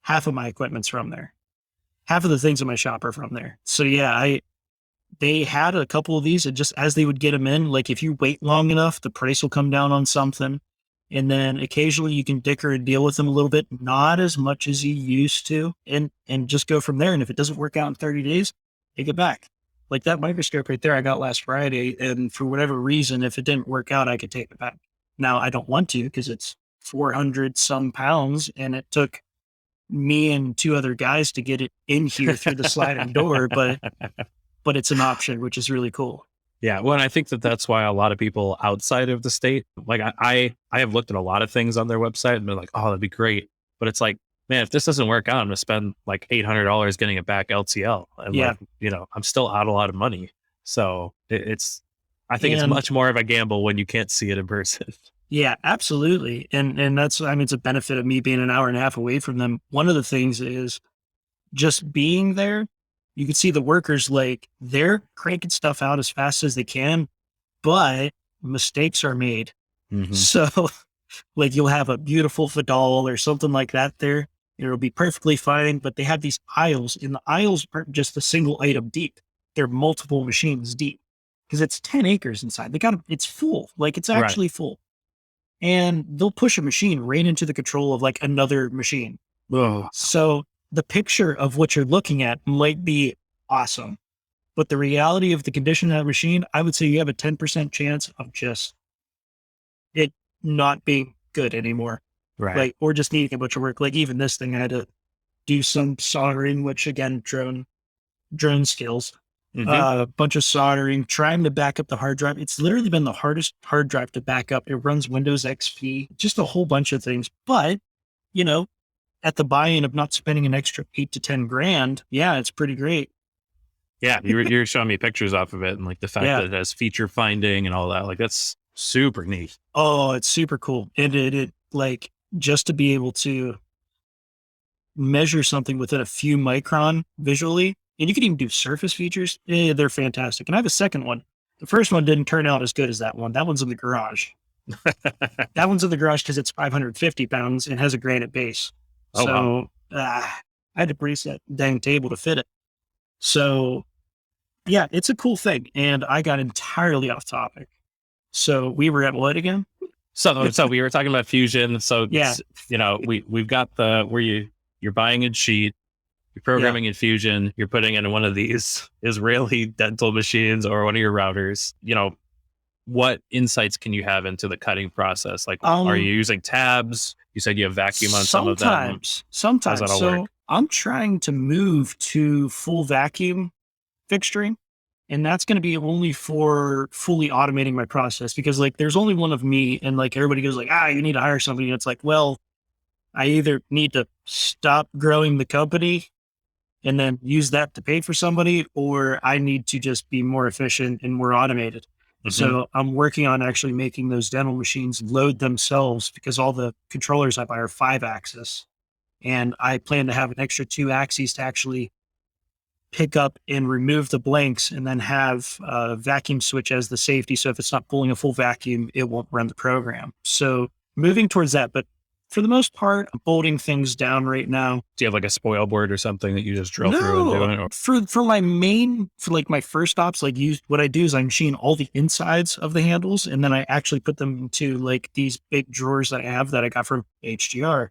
half of my equipment's from there. Half of the things in my shop are from there. So yeah, they had a couple of these and just as they would get them in, like if you wait long enough, the price will come down on something. And then occasionally you can dicker and deal with them a little bit, not as much as you used to, and just go from there. And if it doesn't work out in 30 days, take it back. Like that microscope right there, I got last Friday. And for whatever reason, if it didn't work out, I could take it back. Now I don't want to because it's 400 some pounds and it took me and two other guys to get it in here through the sliding door, but it's an option, which is really cool. Yeah. Well, and I think that that's why a lot of people outside of the state, like I have looked at a lot of things on their website and been like, oh, that'd be great. But it's like, man, if this doesn't work out, I'm going to spend like $800 getting it back LTL. And Yeah. like, I'm still out a lot of money. So I think it's And much more of a gamble when you can't see it in person. yeah, absolutely. And that's, I mean, it's a benefit of me being an hour and a half away from them. One of the things is just being there. you can see the workers, like they're cranking stuff out as fast as they can, but mistakes are made. Hmm. So like you'll have a beautiful Fadal or something like that there. It'll be perfectly fine, but they have these aisles, and the aisles aren't just a single item deep. They're multiple machines deep because it's 10 acres inside. It's full, like it's Right. actually full. And they'll push a machine right into the control of like another machine. Oh, So the picture of what you're looking at might be awesome, but the reality of the condition of that machine, I would say you have a 10% chance of just it not being good anymore. right. Like, or just needing a bunch of work. Like even this thing, I had to do some soldering, which again, drone skills, Hmm. a bunch of soldering, trying to back up the hard drive. It's literally been the hardest hard drive to back up. It runs Windows XP, just a whole bunch of things. But, you know, at the buy-in of not spending an extra 8 to 10 grand, yeah, it's pretty great. Yeah, you're showing me pictures off of it, and like the fact Yeah. that it has feature finding and all that. Like that's super neat. Oh, it's super cool. And it like just to be able to measure something within a few micron visually, and you can even do surface features. They're fantastic. And I have a second one. The first one didn't turn out as good as that one. That one's in the garage. That one's in the garage because it's 550 pounds and has a granite base. Oh wow. So I had to brace that dang table to fit it. So yeah, it's a cool thing. And I got entirely off topic. So we were at what again? So we were talking about Fusion. So Yeah, we've got the where you're buying a sheet, you're yeah. programming in Fusion, you're putting in one of these Israeli dental machines or one of your routers. What insights can you have into the cutting process? Like, are you Um, using tabs? You said you have vacuum on some of them. How's that Sometimes. all work? So I'm trying to move to full vacuum fixturing. And that's going to be only for fully automating my process because like there's only one of me and like everybody goes like, you need to hire somebody. And it's like, well, I either need to stop growing the company and then use that to pay for somebody, or I need to just be more efficient and more automated. Hmm. So I'm working on actually making those dental machines load themselves because all the controllers I buy are 5 axis. And I plan to have an extra 2 axes to actually pick up and remove the blanks and then have a vacuum switch as the safety. So if it's not pulling a full vacuum, it won't run the program. So moving towards that. But for the most part, I'm bolting things down right now. Do you have like a spoil board or something that you just drill through and do No, it? Or, for like my first ops, like what I do is I machine all the insides of the handles and then I actually put them into like these big drawers that I have that I got from HGR.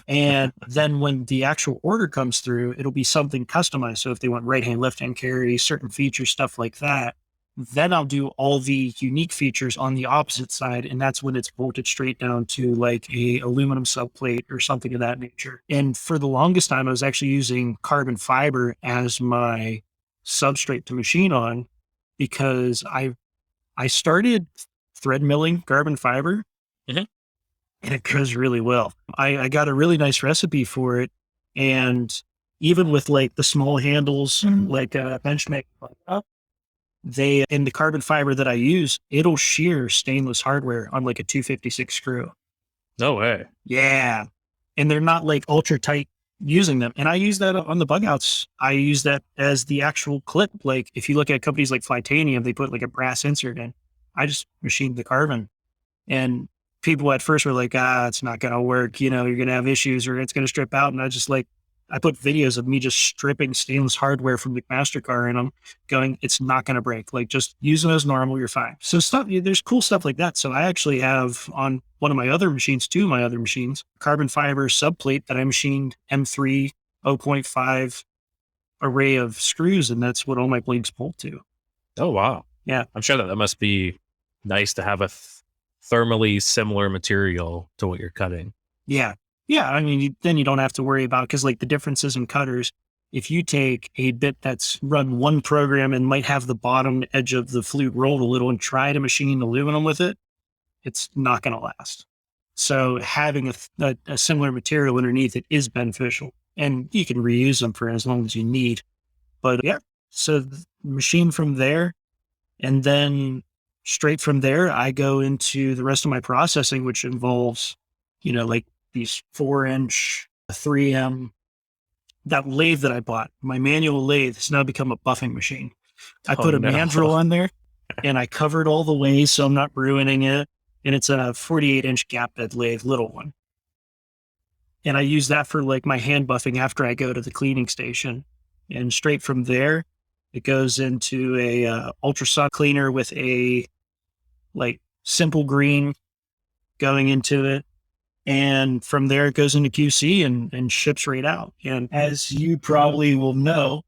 And then when the actual order comes through, it'll be something customized. So if they want right hand, left hand carry, certain features, stuff like that, then I'll do all the unique features on the opposite side. And that's when it's bolted straight down to like a aluminum subplate or something of that nature. And for the longest time, I was actually using carbon fiber as my substrate to machine on because I started thread milling carbon fiber Mhm. and it goes really well. I got a really nice recipe for it. And even with like the small handles, like Benchmade, they in the carbon fiber that I use, it'll shear stainless hardware on like a 256 screw. No way. Yeah. And they're not like ultra tight using them. And I use that on the bug outs. I use that as the actual clip. Like if you look at companies like Flytanium, they put like a brass insert in. I just machined the carbon. And people at first were like, it's not going to work. You're going to have issues or it's going to strip out. And I put videos of me just stripping stainless hardware from the MasterCard and I'm going, it's not going to break. Like just use them as normal. You're fine. So there's cool stuff like that. So I actually have on one of my other machines, two of my other machines, carbon fiber subplate that I machined M3 0.5 array of screws. And that's what all my blades bolt to. Oh wow. Yeah. I'm sure that must be nice to have a thermally similar material to what you're cutting. Yeah. Yeah. I mean, then you don't have to worry about because like the differences in cutters, if you take a bit that's run one program and might have the bottom edge of the flute rolled a little and try to machine aluminum with it, it's not going to last. So having a similar material underneath it is beneficial and you can reuse them for as long as you need. But yeah, so machine from there and then straight from there, I go into the rest of my processing, which involves, like these 4-inch 3M that lathe that I bought, my manual lathe, has now become a buffing machine. I Oh put a no. mandrel on there and I covered all the ways so I'm not ruining it. And it's a 48-inch gap bed lathe, little one. And I use that for like my hand buffing after I go to the cleaning station. And straight from there, it goes into a ultrasonic cleaner with a like simple green going into it. And from there, it goes into QC and ships right out. And as you probably will know,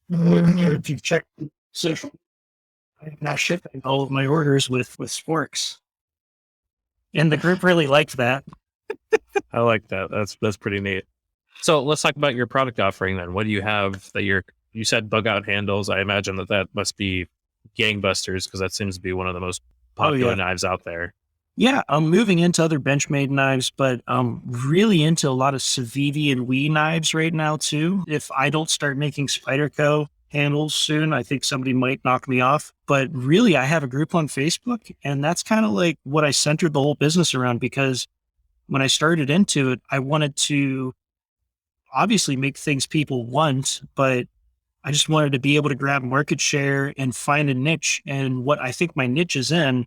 if you've checked social, I'm now shipping all of my orders with sporks. And the group really liked that. I like that. That's pretty neat. So let's talk about your product offering then. What do you have that you said bug out handles? I imagine that must be gangbusters because that seems to be one of the most Oh, popular yeah. knives out there. Yeah, I'm moving into other Benchmade knives, but I'm really into a lot of Civivi and Wee knives right now too. If I don't start making Spyderco handles soon, I think somebody might knock me off. But really, I have a group on Facebook, and that's kind of like what I centered the whole business around because when I started into it, I wanted to obviously make things people want, but I just wanted to be able to grab market share and find a niche. And what I think my niche is in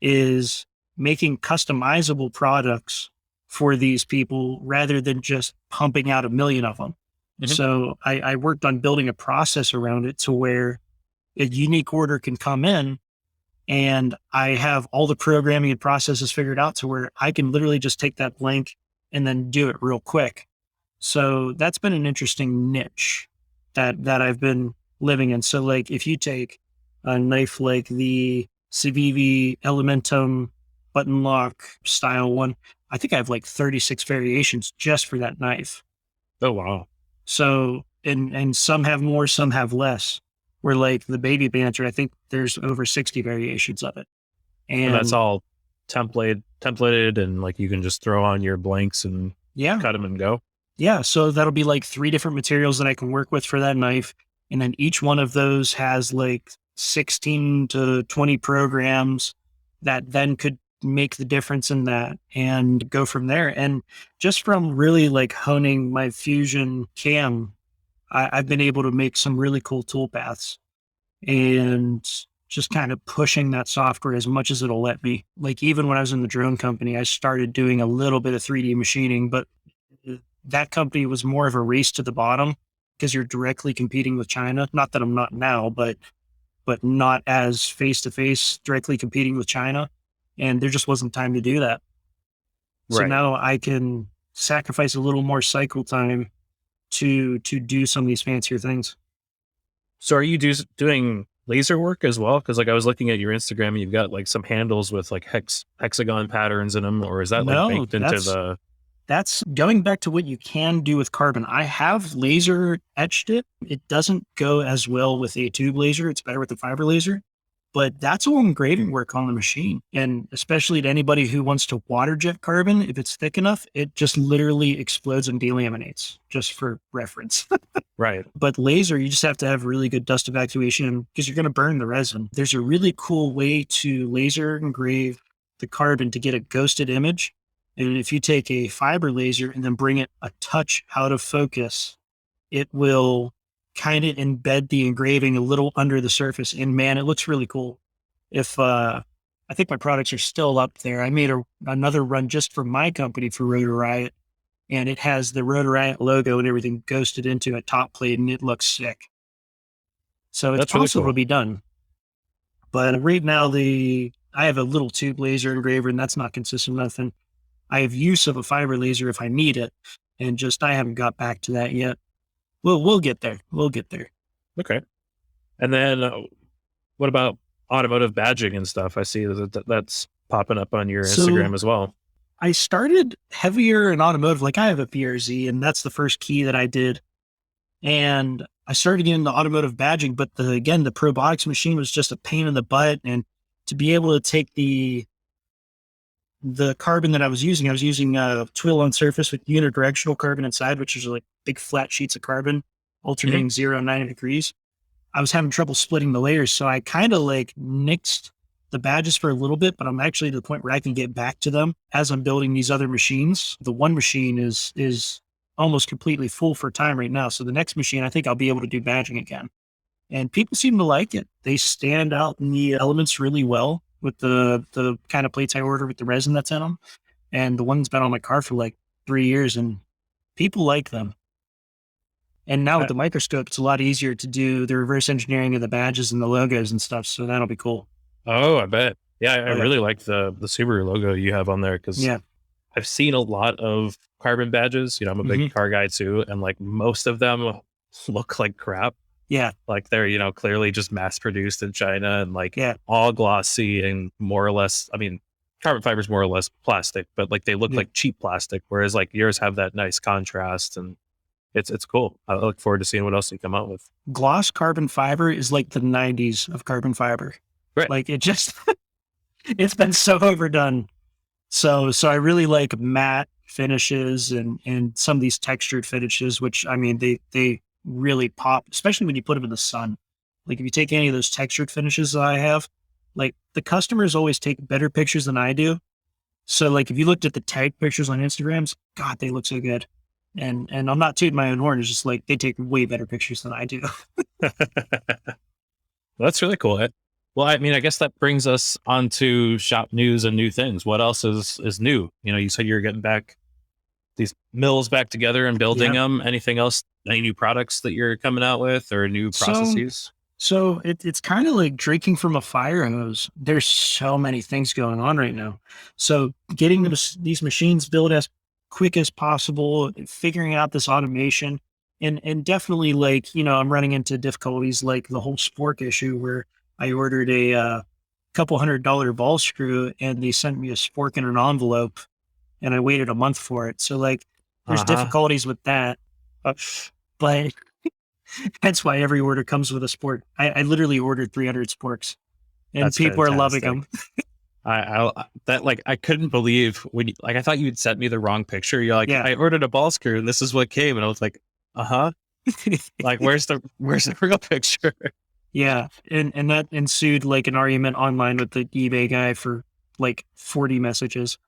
is making customizable products for these people rather than just pumping out a million of them. Mhm. So I worked on building a process around it to where a unique order can come in and I have all the programming and processes figured out to where I can literally just take that blank and then do it real quick. So that's been an interesting niche that I've been living in. So like if you take a knife like the Civivi Elementum button lock style one, I think I have like 36 variations just for that knife. Oh wow. So and some have more, some have less. Where like the baby banter, I think there's over 60 variations of it. And that's And all templated and like you can just throw on your blanks and yeah, cut them and go. yeah. So that'll be like 3 different materials that I can work with for that knife. And then each one of those has like 16 to 20 programs that then could make the difference in that and go from there. And just from really like honing my fusion cam, I've been able to make some really cool tool paths and just kind of pushing that software as much as it'll let me. Like even when I was in the drone company, I started doing a little bit of 3D machining, but that company was more of a race to the bottom because you're directly competing with China. Not that I'm not now, but not as face to face directly competing with China. And there just wasn't time to do that. So Right. now I can sacrifice a little more cycle time to do some of these fancier things. So are you doing laser work as well? Because like I was looking at your Instagram and you've got like some handles with like hexagon patterns in them, or is that like No, baked into the that's going back to what you can do with carbon. I have laser etched it. It doesn't go as well with a tube laser. It's better with the fiber laser, but that's all engraving work on the machine. And especially to anybody who wants to water jet carbon, if it's thick enough, it just literally explodes and delaminates, just for reference. right? But laser, you just have to have really good dust evacuation because you're going to burn the resin. There's a really cool way to laser engrave the carbon to get a ghosted image. And if you take a fiber laser and then bring it a touch out of focus, it will kind of embed the engraving a little under the surface. And man, it looks really cool. If I think my products are still up there. I made another run just for my company for Rotor Riot, and it has the Rotor Riot logo and everything ghosted into a top plate, and it looks sick. So it's That's really possible cool. to be done. But right now, I have a little tube laser engraver, and that's not consistent enough. And I have use of a fiber laser if I need it, and just I haven't got back to that yet. We'll get there. We'll get there. Okay. And then what about automotive badging and stuff? I see that's popping up on your So Instagram as well. I started heavier in automotive. Like I have a PRZ, and that's the first key that I did. And I started getting into automotive badging, but the Probotics machine was just a pain in the butt. And to be able to take the carbon that I was using a twill on surface with unidirectional carbon inside, which is like big flat sheets of carbon Mhm. alternating 0 and 90 degrees. I was having trouble splitting the layers. So I kind of like nixed the badges for a little bit, but I'm actually to the point where I can get back to them as I'm building these other machines. The one machine is almost completely full for time right now. So the next machine, I think I'll be able to do badging again. And people seem to like it. They stand out in the elements really well with the kind of plates I order with the resin that's in them. And the one's been on my car for like 3 years, and people like them. And now with I, the microscope, it's a lot easier to do the reverse engineering of the badges and the logos and stuff. So that'll be cool. oh, I bet. Yeah, I Oh yeah. really like the Subaru logo you have on there because Yeah. I've seen a lot of carbon badges. I'm a big Hmm. car guy too, and like most of them look like crap. Yeah. Like they're, clearly just mass produced in China and like Yeah. all glossy and more or less, I mean, carbon fiber is more or less plastic, but like they look Yeah. like cheap plastic, whereas like yours have that nice contrast and it's cool. I look forward to seeing what else you come out with. Gloss carbon fiber is like the 90s of carbon fiber. Right. Like it just, it's been so overdone. So I really like matte finishes and some of these textured finishes, which I mean, they really pop, especially when you put them in the sun. Like if you take any of those textured finishes that I have, like the customers always take better pictures than I do. So like if you looked at the tag pictures on Instagrams, God, they look so good. And I'm not tooting my own horn. It's just like they take way better pictures than I do. That's really cool. Well, I mean, I guess that brings us onto shop news and new things. What else is new? You said you're getting back these mills back together and building Yeah. them. Anything else? Any new products that you're coming out with or new So processes? it's kind of like drinking from a fire hose. There's so many things going on right now. So getting these machines built as quick as possible, figuring out this automation, and definitely like I'm running into difficulties like the whole spork issue where I ordered a couple $100 ball screw and they sent me a spork in an envelope, and I waited a month for it. So like there's Uh-huh. difficulties with that, Uh, but that's why every order comes with a spork. I literally ordered 300 sporks, and that's people are loving fantastic. them. That like I couldn't believe when like I thought you'd sent me the wrong picture. You're like, Yeah. I ordered a ball screw and this is what came, and I was like, uh-huh. Like where's the real picture? Yeah, and that ensued like an argument online with the eBay guy for like 40 messages.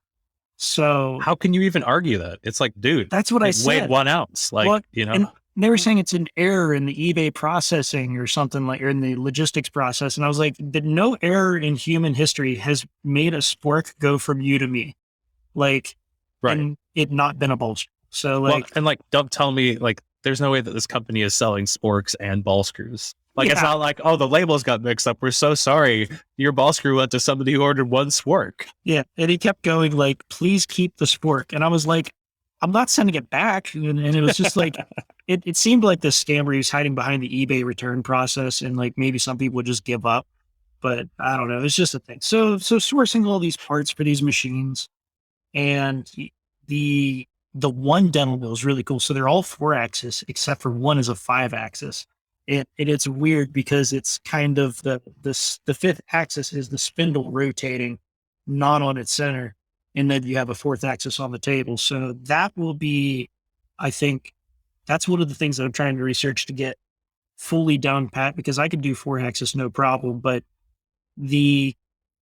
So How can you even argue that? It's like, dude, that's what I it weighed said. 1 ounce. Well, Like. and they were saying it's an error in the eBay processing or something like, or in the logistics process. And I was like, no error in human history has made a spork go from you to me, like, Right. and it not been a bullshit. So Well, like, and like, don't tell me like there's no way that this company is selling sporks and ball screws. Like, it's yeah, not like, oh, the labels got mixed up. We're so sorry. Your ball screw went to somebody who ordered one spork. yeah. And he kept going like, please keep the spork. And I was like, I'm not sending it back. And it was just like, it seemed like the scammer he was hiding behind the eBay return process. And like, maybe some people would just give up, but I don't know. It's just a thing. So sourcing all these parts for these machines, and the one dental mill is really cool. So they're all 4-axis except for one is a 5-axis. It's weird because it's kind of the fifth axis is the spindle rotating, not on its center, and then you have a fourth axis on the table. So that will be, I think, that's one of the things that I'm trying to research to get fully down pat, because I could do 4-axis no problem, but the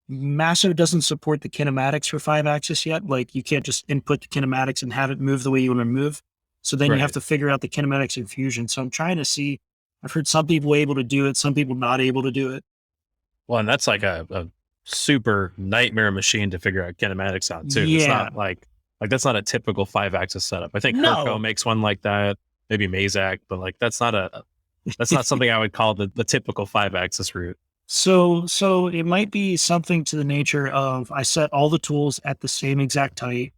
Masso doesn't support the kinematics for 5-axis yet. Like you can't just input the kinematics and have it move the way you want to move. So then you have Right. to figure out the kinematics in Fusion. So I'm trying to see. I've heard some people able to do it, some people not able to do it. Well, and that's like a super nightmare machine to figure out kinematics on too. It's Yeah. not like that's not a typical 5-axis setup. I think Herco No. makes one like that, maybe Mazak, but like that's not something I would call the typical 5-axis route. So it might be something to the nature of I set all the tools at the same exact height,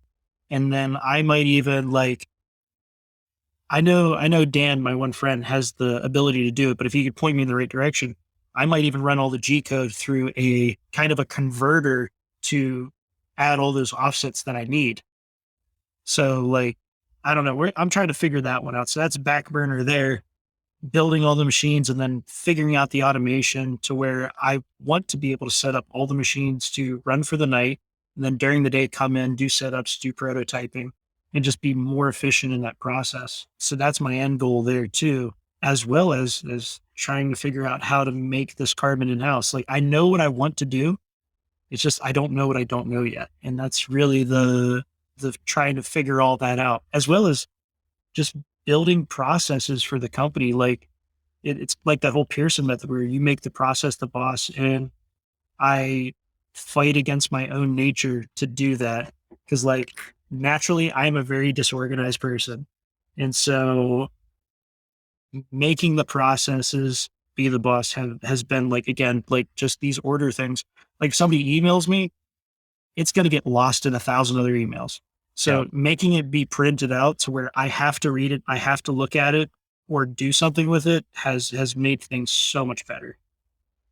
and then I might even like I know Dan, my one friend, has the ability to do it, but if he could point me in the right direction, I might even run all the G code through a kind of a converter to add all those offsets that I need. So like, I don't know. I'm trying to figure that one out. So that's back burner there, building all the machines and then figuring out the automation to where I want to be able to set up all the machines to run for the night. And then during the day, come in, do setups, do prototyping, and just be more efficient in that process. So that's my end goal there too, as well as trying to figure out how to make this carbon in house. Like I know what I want to do. It's just I don't know what I don't know yet. And that's really the trying to figure all that out, as well as just building processes for the company. Like it's like that whole Pearson method where you make the process the boss. And I fight against my own nature to do that. Cause like naturally I'm a very disorganized person. And so making the processes be the boss has been like, again, like just these order things. Like if somebody emails me, it's going to get lost in 1,000 other emails. Yeah. So making it be printed out to where I have to read it, I have to look at it or do something with it has made things so much better.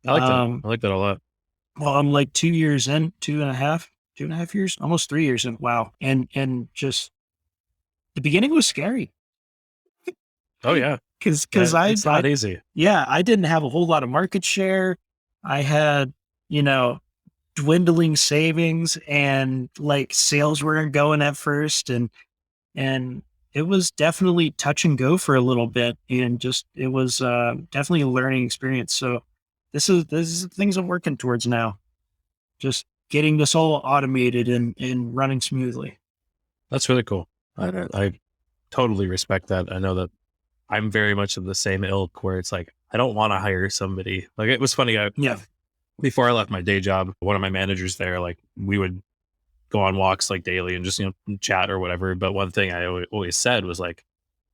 I like that. I like that a lot. Well, I'm like 2 years in, 2.5 years, almost 3 years in. Wow. And just the beginning was scary Oh yeah. because It's not easy. yeah, I didn't have a whole lot of market share. I had, you know, dwindling savings and like sales weren't going at first. And it was definitely touch and go for a little bit. And just, it was definitely a learning experience. So this is things I'm working towards now. Just getting this all automated and running smoothly. That's really cool. I totally respect that. I know that I'm very much of the same ilk where it's like, I don't want to hire somebody. Like it was funny. Yeah. Before I left my day job, one of my managers there, like we would go on walks like daily and just, chat or whatever. But one thing I always said was like,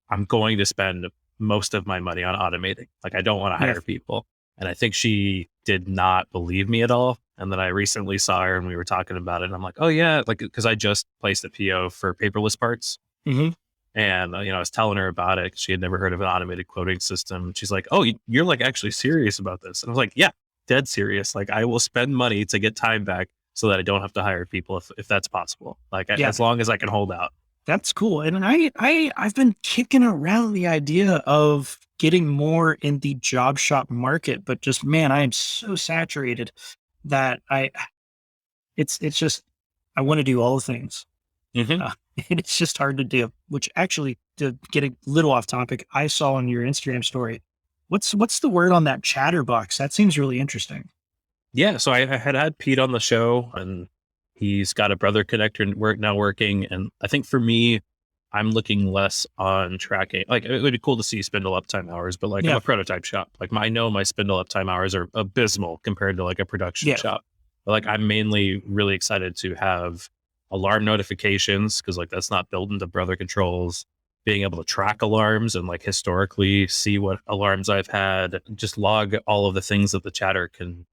I'm going to spend most of my money on automating. Like I don't want to Yeah. hire people. And I think she did not believe me at all. And then I recently saw her and we were talking about it. And I'm like, oh yeah, like, cause I just placed a PO for paperless parts. Mm-hmm. And, I was telling her about it. She had never heard of an automated quoting system. She's like, oh, you're like actually serious about this. And I was like, yeah, dead serious. Like I will spend money to get time back so that I don't have to hire people if that's possible. Like Yeah. as long as I can hold out. That's cool. And I've been kicking around the idea of getting more in the job shop market, but just man, I am so saturated that it's just I want to do all the things. Mm-hmm. And it's just hard to do. Which actually, to get a little off topic, I saw on your Instagram story. What's the word on that chatterbox? That seems really interesting. Yeah. So I had Pete on the show and he's got a brother connector working. And I think for me, I'm looking less on tracking. Like it would be cool to see spindle uptime hours, but like I'm Yeah. a prototype shop. Like I know my spindle uptime hours are abysmal compared to like a production Yeah. shop. But like I'm mainly really excited to have alarm notifications because like that's not built into brother controls. Being able to track alarms and like historically see what alarms I've had, just log all of the things that the chatter can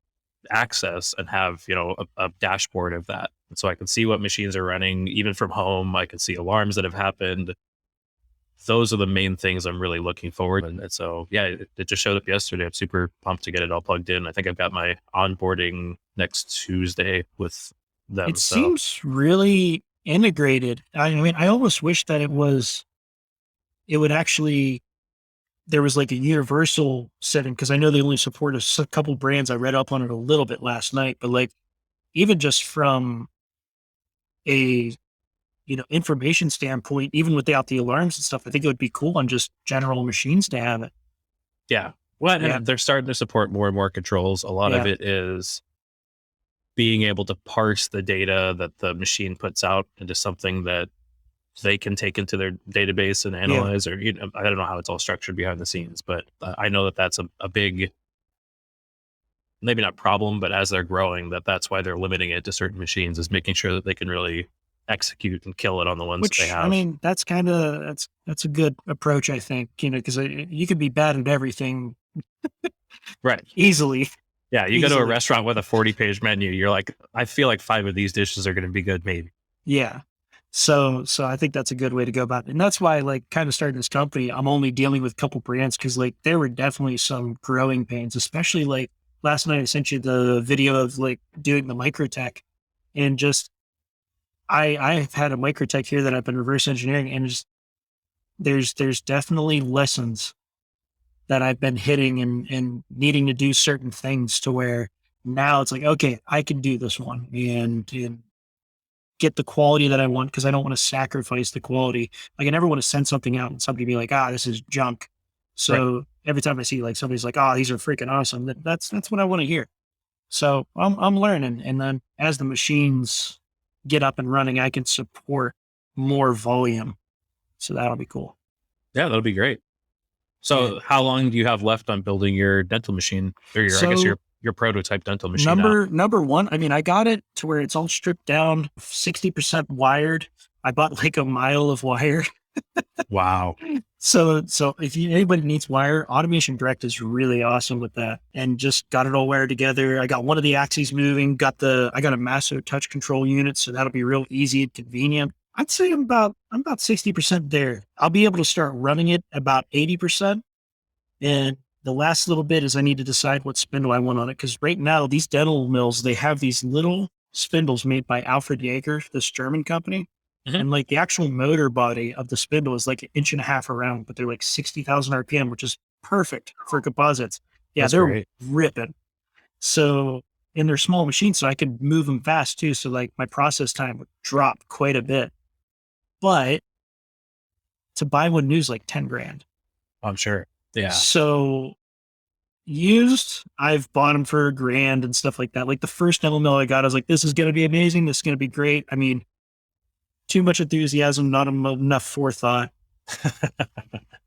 access and have, a dashboard of that. And so I can see what machines are running, even from home. I can see alarms that have happened. Those are the main things I'm really looking forward. And so, yeah, it just showed up yesterday. I'm super pumped to get it all plugged in. I think I've got my onboarding next Tuesday with them. It So seems really integrated. I mean, I almost wish that it would actually, there was like a universal setting because I know they only support a couple brands. I read up on it a little bit last night, but like even just from a information standpoint, even without the alarms and stuff, I think it would be cool on just general machines to have it. yeah. Well, Yeah. and they're starting to support more and more controls. A lot of Yeah. it is being able to parse the data that the machine puts out into something that they can take into their database and Yeah. analyze, or, I don't know how it's all structured behind the scenes, but I know that that's a big, maybe not problem, but as they're growing, that's why they're limiting it to certain machines, is making sure that they can really execute and kill it on the ones that they Which I have. mean, that's a good approach, I think. Because you could be bad at everything Right. easily. Yeah. You go to a Easily. restaurant with a 40-page menu. You're like, I feel like 5 of these dishes are going to be good. Maybe. Yeah. So I think that's a good way to go about it. And that's why, like, kind of starting this company, I'm only dealing with a couple brands because, like, there were definitely some growing pains, especially like last night I sent you the video of like doing the microtech and just I've had a microtech here that I've been reverse engineering and just there's definitely lessons that I've been hitting and needing to do certain things to where now it's like, okay, I can do this one and get the quality that I want because I don't want to sacrifice the quality. Like I never want to send something out and somebody be like, this is junk. Right. So every time I see like somebody's like, these are freaking awesome, that's what I want to hear. So I'm learning. And then as the machines get up and running, I can support more volume. So that'll be cool. Yeah, that'll be great. And So how long do you have left on building your dental machine or I guess so your prototype dental machine out? number one, I mean, I got it to where it's all stripped down, 60% wired. I bought like a mile of wire. Wow. So if anybody needs wire, Automation Direct is really awesome with that, and just got it all wired together. I got one of the axes moving, I got a Masso touch control unit, so that'll be real easy and convenient. I'd say I'm about 60% there. I'll be able to start running it about 80%. And the last little bit is I need to decide what spindle I want on it. Cause right now these dental mills, they have these little spindles made by Alfred Jaeger, this German company. Mhm. And like the actual motor body of the spindle is like an inch and a half around, but they're like 60,000 RPM, which is perfect for composites. Yeah, That's they're great. ripping. So, and they're small machines, so I could move them fast too. So like my process time would drop quite a bit. But to buy one new is like 10 grand. I'm sure. Yeah. So used, I've bought them for a grand and stuff like that. Like the first demo mill I got, I was like, this is going to be amazing. This is going to be great. I mean, too much enthusiasm, not enough forethought.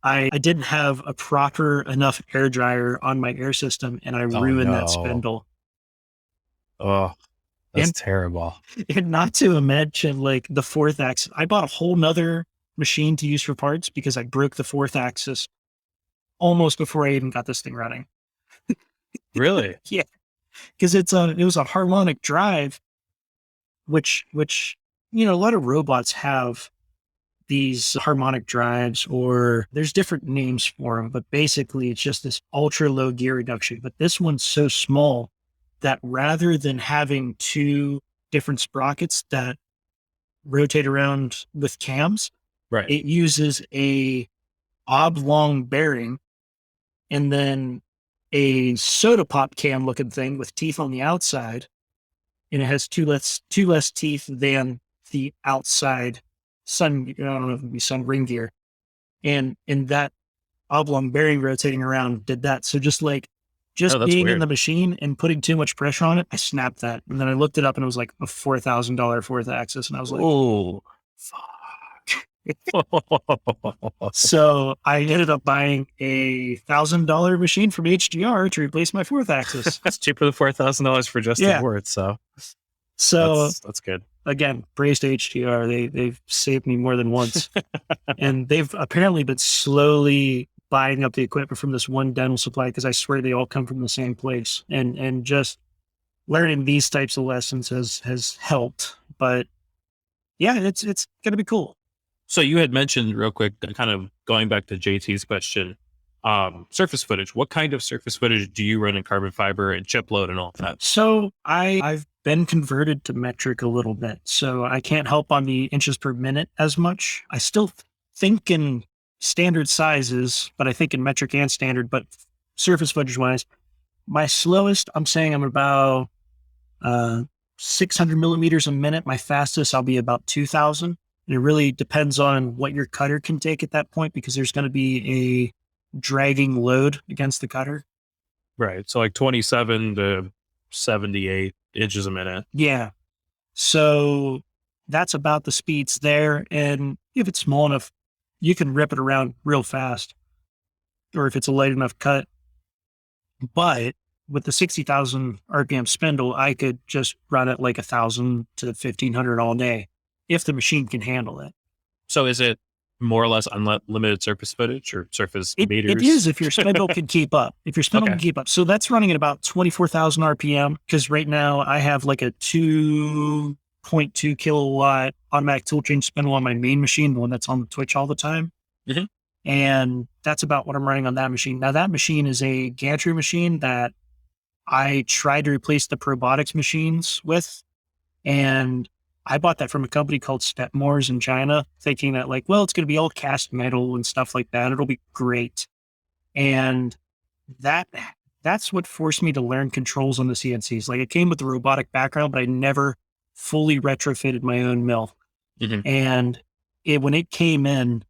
I didn't have a proper enough air dryer on my air system, and I Oh ruined that no. spindle. Oh, that's And, terrible. and not to mention like the fourth axis, I bought a whole nother machine to use for parts because I broke the fourth axis almost before I even got this thing running. Really? Yeah, because it was a harmonic drive, which a lot of robots have these harmonic drives, or there's different names for them, but basically it's just this ultra low gear reduction. But this one's so small that rather than having two different sprockets that rotate around with cams, Right. it uses a oblong bearing and then a soda pop cam looking thing with teeth on the outside, and it has two less teeth than the outside sun. I don't know if it'd be sun ring gear, and that oblong bearing rotating around did that. So Oh, just that's being in weird. the machine and putting too much pressure on it, I snapped that, and then I looked it up, and it was like a $4,000 fourth axis, and I was like, Oh. fuck. So I ended up buying a $1,000 machine from HDR to replace my fourth axis. That's cheaper than $4,000 for just the Yeah. board. So So that's good. again, praise to HDR. They've saved me more than once. And they've apparently been slowly buying up the equipment from this one dental supply, because I swear they all come from the same place. And just learning these types of lessons has helped. But yeah, it's gonna be cool. So you had mentioned real quick, kind of going back to JT's question, surface footage. What kind of surface footage do you run in carbon fiber and chip load and all that? So I've been converted to metric a little bit. So I can't help on the inches per minute as much. I still think in standard sizes, but I think in metric and standard. But surface footage wise, my slowest, I'm saying I'm about uh, 600 millimeters a minute. My fastest, I'll be about 2,000. And it really depends on what your cutter can take at that point, because there's going to be a dragging load against the cutter. Right. So like 27 to 78 inches a minute. Yeah. So that's about the speeds there. And if it's small enough, you can rip it around real fast, or if it's a light enough cut. But with the 60,000 RPM spindle, I could just run it like 1,000 to 1,500 all day if the machine can handle it. So is it more or less unlimited surface footage or surface It is meters? if your spindle can keep up. If your spindle can Okay. keep up. So that's running at about 24,000 RPM, because right now I have like a 2.2 kilowatt automatic tool change spindle on my main machine, the one that's on the Twitch all the time. Mhm. And that's about what I'm running on that machine. Now, that machine is a gantry machine that I tried to replace the Probotics machines with. And I bought that from a company called Stepmore's in China, thinking that like, well, it's going to be all cast metal and stuff like that. It'll be great. And that that's what forced me to learn controls on the CNCs. Like, it came with the robotic background, but I never fully retrofitted my own mill. Mhm. And when it came in,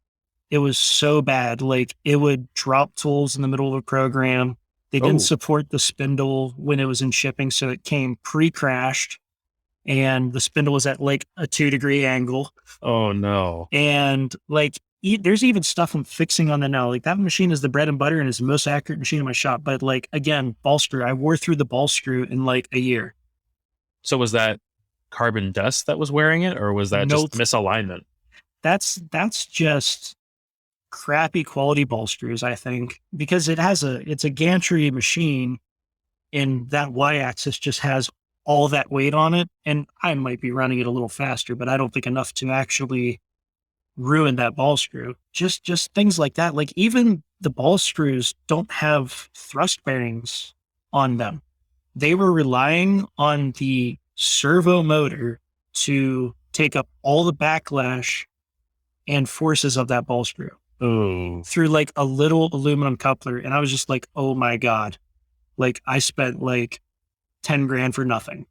it was so bad. Like, it would drop tools in the middle of a program. They didn't Oh, support the spindle when it was in shipping, so it came pre-crashed. and the spindle was at like a 2-degree angle. Oh no. And like, there's even stuff I'm fixing on that now. Like that machine is the bread and butter and is the most accurate machine in my shop. But like, again, ball screw, I wore through the ball screw in like a year. So was that carbon dust that was wearing it, or was that Nope. just misalignment? That's just crappy quality ball screws, I think, because it's a gantry machine, and that y-axis just has all that weight on it. And I might be running it a little faster, but I don't think enough to actually ruin that ball screw. Just things like that. Like even the ball screws don't have thrust bearings on them. They were relying on the servo motor to take up all the backlash and forces of that ball screw through like a little aluminum coupler. And I was just like, oh my God, like I spent like 10 grand for nothing.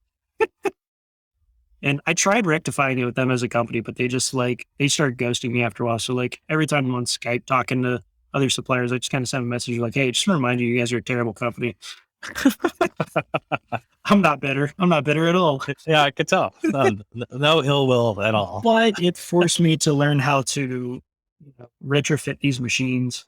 And I tried rectifying it with them as a company, but they just like, they started ghosting me after a while. So like every time I'm on Skype talking to other suppliers, I just kind of send a message like, hey, just want to remind you, you guys are a terrible company. I'm not bitter. I'm not bitter at all. Yeah, I could tell. No ill will at all. But it forced me to learn how to retrofit these machines.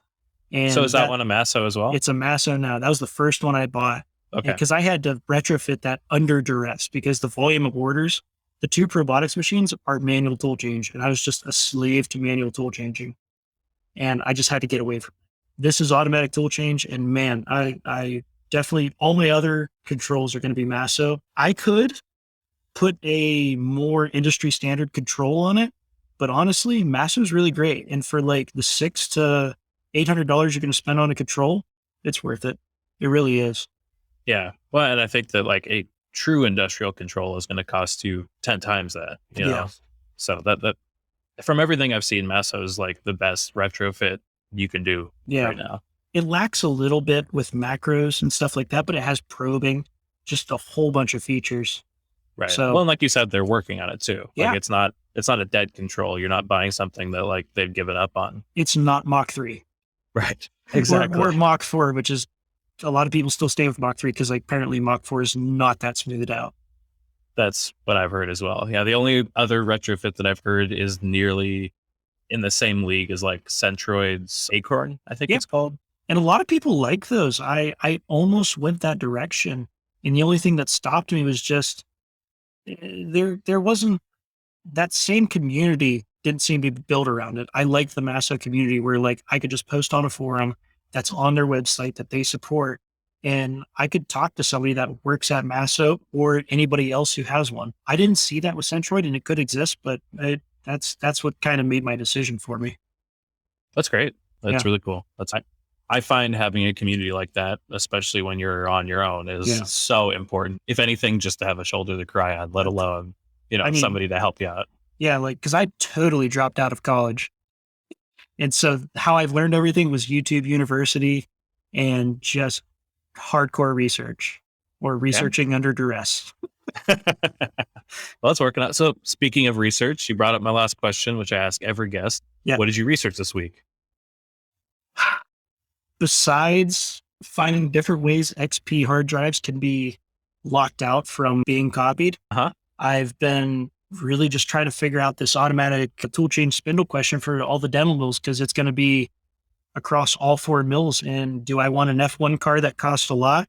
And So is that one a Masso as well? it's a Masso now. That was the first one I bought. Okay. Because I had to retrofit that under duress because the volume of orders, the two Probotics machines are manual tool change. And I was just a slave to manual tool changing. And I just had to get away from it. This is automatic tool change. And man, I definitely, all my other controls are going to be Masso. I could put a more industry standard control on it, but honestly, Masso is really great. And for like the $600 to $800 you're going to spend on a control, it's worth it. It really is. Yeah. Well, and I think that like a true industrial control is going to cost you 10 times that, you know? Yeah. So that from everything I've seen, Masso is like the best retrofit you can do right now. It lacks a little bit with macros and stuff like that, but it has probing, just a whole bunch of features. Right. So, well, and like you said, they're working on it too. Yeah. Like it's not a dead control. You're not buying something that like they've given up on. it's not Mach 3. Right. Exactly. Or Mach 4, which is a lot of people still stay with Mach 3 because like apparently Mach 4 is not that smoothed out. That's what I've heard as well. Yeah. The only other retrofit that I've heard is nearly in the same league as like Centroid's Acorn, I think Yeah. it's called. And a lot of people like those. I almost went that direction. And the only thing that stopped me was just there wasn't that same community didn't seem to be built around it. I liked the Masso community where like I could just post on a forum that's on their website that they support. And I could talk to somebody that works at Masso or anybody else who has one. I didn't see that with Centroid, and it could exist, but that's what kind of made my decision for me. That's great. That's Yeah. really cool. I find having a community like that, especially when you're on your own, is Yeah. so important. If anything, just to have a shoulder to cry on, let alone, I mean- somebody to help you out. Yeah, like, because I totally dropped out of college. And so how I've learned everything was YouTube University and just hardcore research or researching under duress. Well, it's working out. So speaking of research, you brought up my last question, which I ask every guest. Yeah. What did you research this week? Besides finding different ways XP hard drives can be locked out from being copied, Uh-huh. I've been really just trying to figure out this automatic tool change spindle question for all the demo mills because it's going to be across all 4 mills. And do I want an F1 car that costs a lot?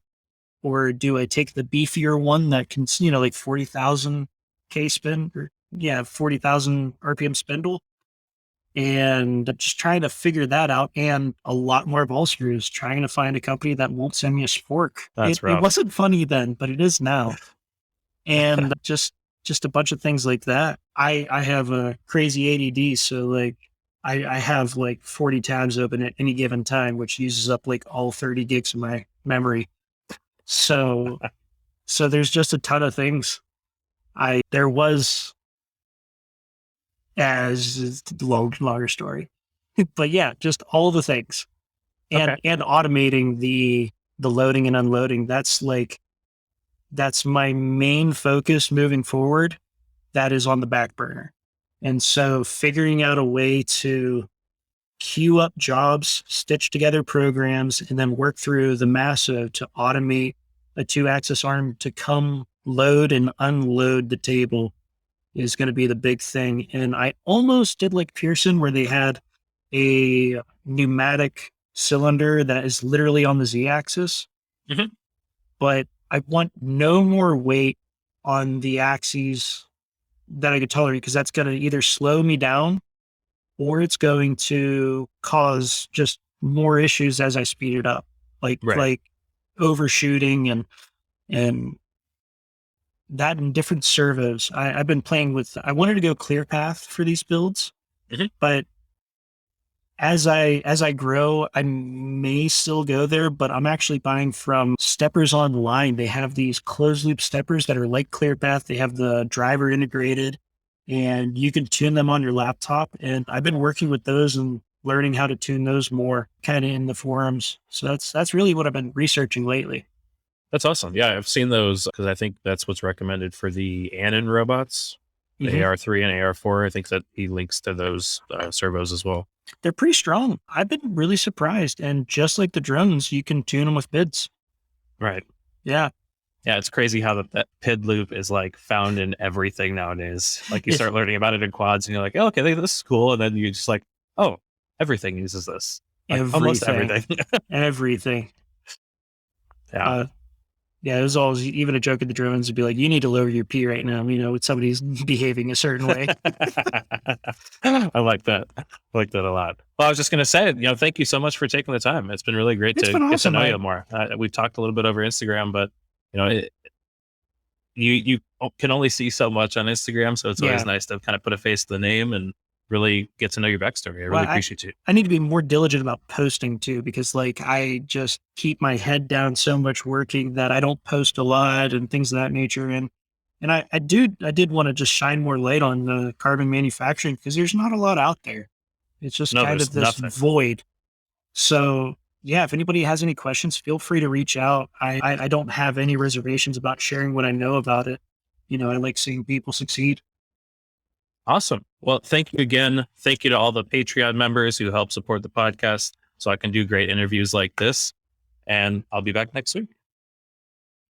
Or do I take the beefier one that can, like 40,000 K spin or 40,000 RPM spindle? And just trying to figure that out, and a lot more ball screws, trying to find a company that won't send me a spork. That's It rough. wasn't funny then, but it is now. And just a bunch of things like that. I have a crazy ADD. So like I have like 40 tabs open at any given time, which uses up like all 30 gigs of my memory. So there's just a ton of things. There was as longer story, but yeah, just all the things and automating the loading and unloading. That's my main focus moving forward. That is on the back burner. And so figuring out a way to queue up jobs, stitch together programs, and then work through the Masso to automate a 2-axis arm to come load and unload the table is going to be the big thing. And I almost did like Pearson, where they had a pneumatic cylinder that is literally on the Z axis, Mhm. but I want no more weight on the axes that I could tolerate, because that's going to either slow me down or it's going to cause just more issues as I speed it up, Right. like overshooting and that and different servos. I've been playing with. I wanted to go clear path for these builds, Mhm. but as I grow, I may still go there. But I'm actually buying from Steppers Online. They have these closed loop steppers that are like clear path. They have the driver integrated, and you can tune them on your laptop. And I've been working with those and learning how to tune those more kind of in the forums. So that's really what I've been researching lately. That's awesome. Yeah, I've seen those because I think that's what's recommended for the Anon robots, the Hmm. AR3 and AR4. I think that he links to those servos as well. They're pretty strong. I've been really surprised. And just like the drones, you can tune them with bids. Right. Yeah. Yeah, it's crazy how that PID loop is like found in everything nowadays. Like you It's start learning about it in quads and you're like, oh, okay, this is cool. And then you just like, oh, everything uses this. Like almost everything. everything. Everything. Yeah. Uh, yeah, it was always even a joke at the drones would be like, you need to lower your P right now, when somebody's behaving a certain way. I like that. I like that a lot. Well, I was just going to say, thank you so much for taking the time. It's been really great It's to been get to awesome. know you more. We've talked a little bit over Instagram, but you know, it, you can only see so much on Instagram, so it's always Yeah. nice to kind of put a face to the name and really get to know your backstory. I Well, really appreciate you. I need to be more diligent about posting too, because like I just keep my head down so much working that I don't post a lot and things of that nature. And I did want to just shine more light on the carbon manufacturing, because there's not a lot out there. It's just No, kind there's of this nothing. void. So yeah, if anybody has any questions, feel free to reach out. I don't have any reservations about sharing what I know about it. I like seeing people succeed. Awesome. Well, thank you again. Thank you to all the Patreon members who help support the podcast so I can do great interviews like this. And I'll be back next week.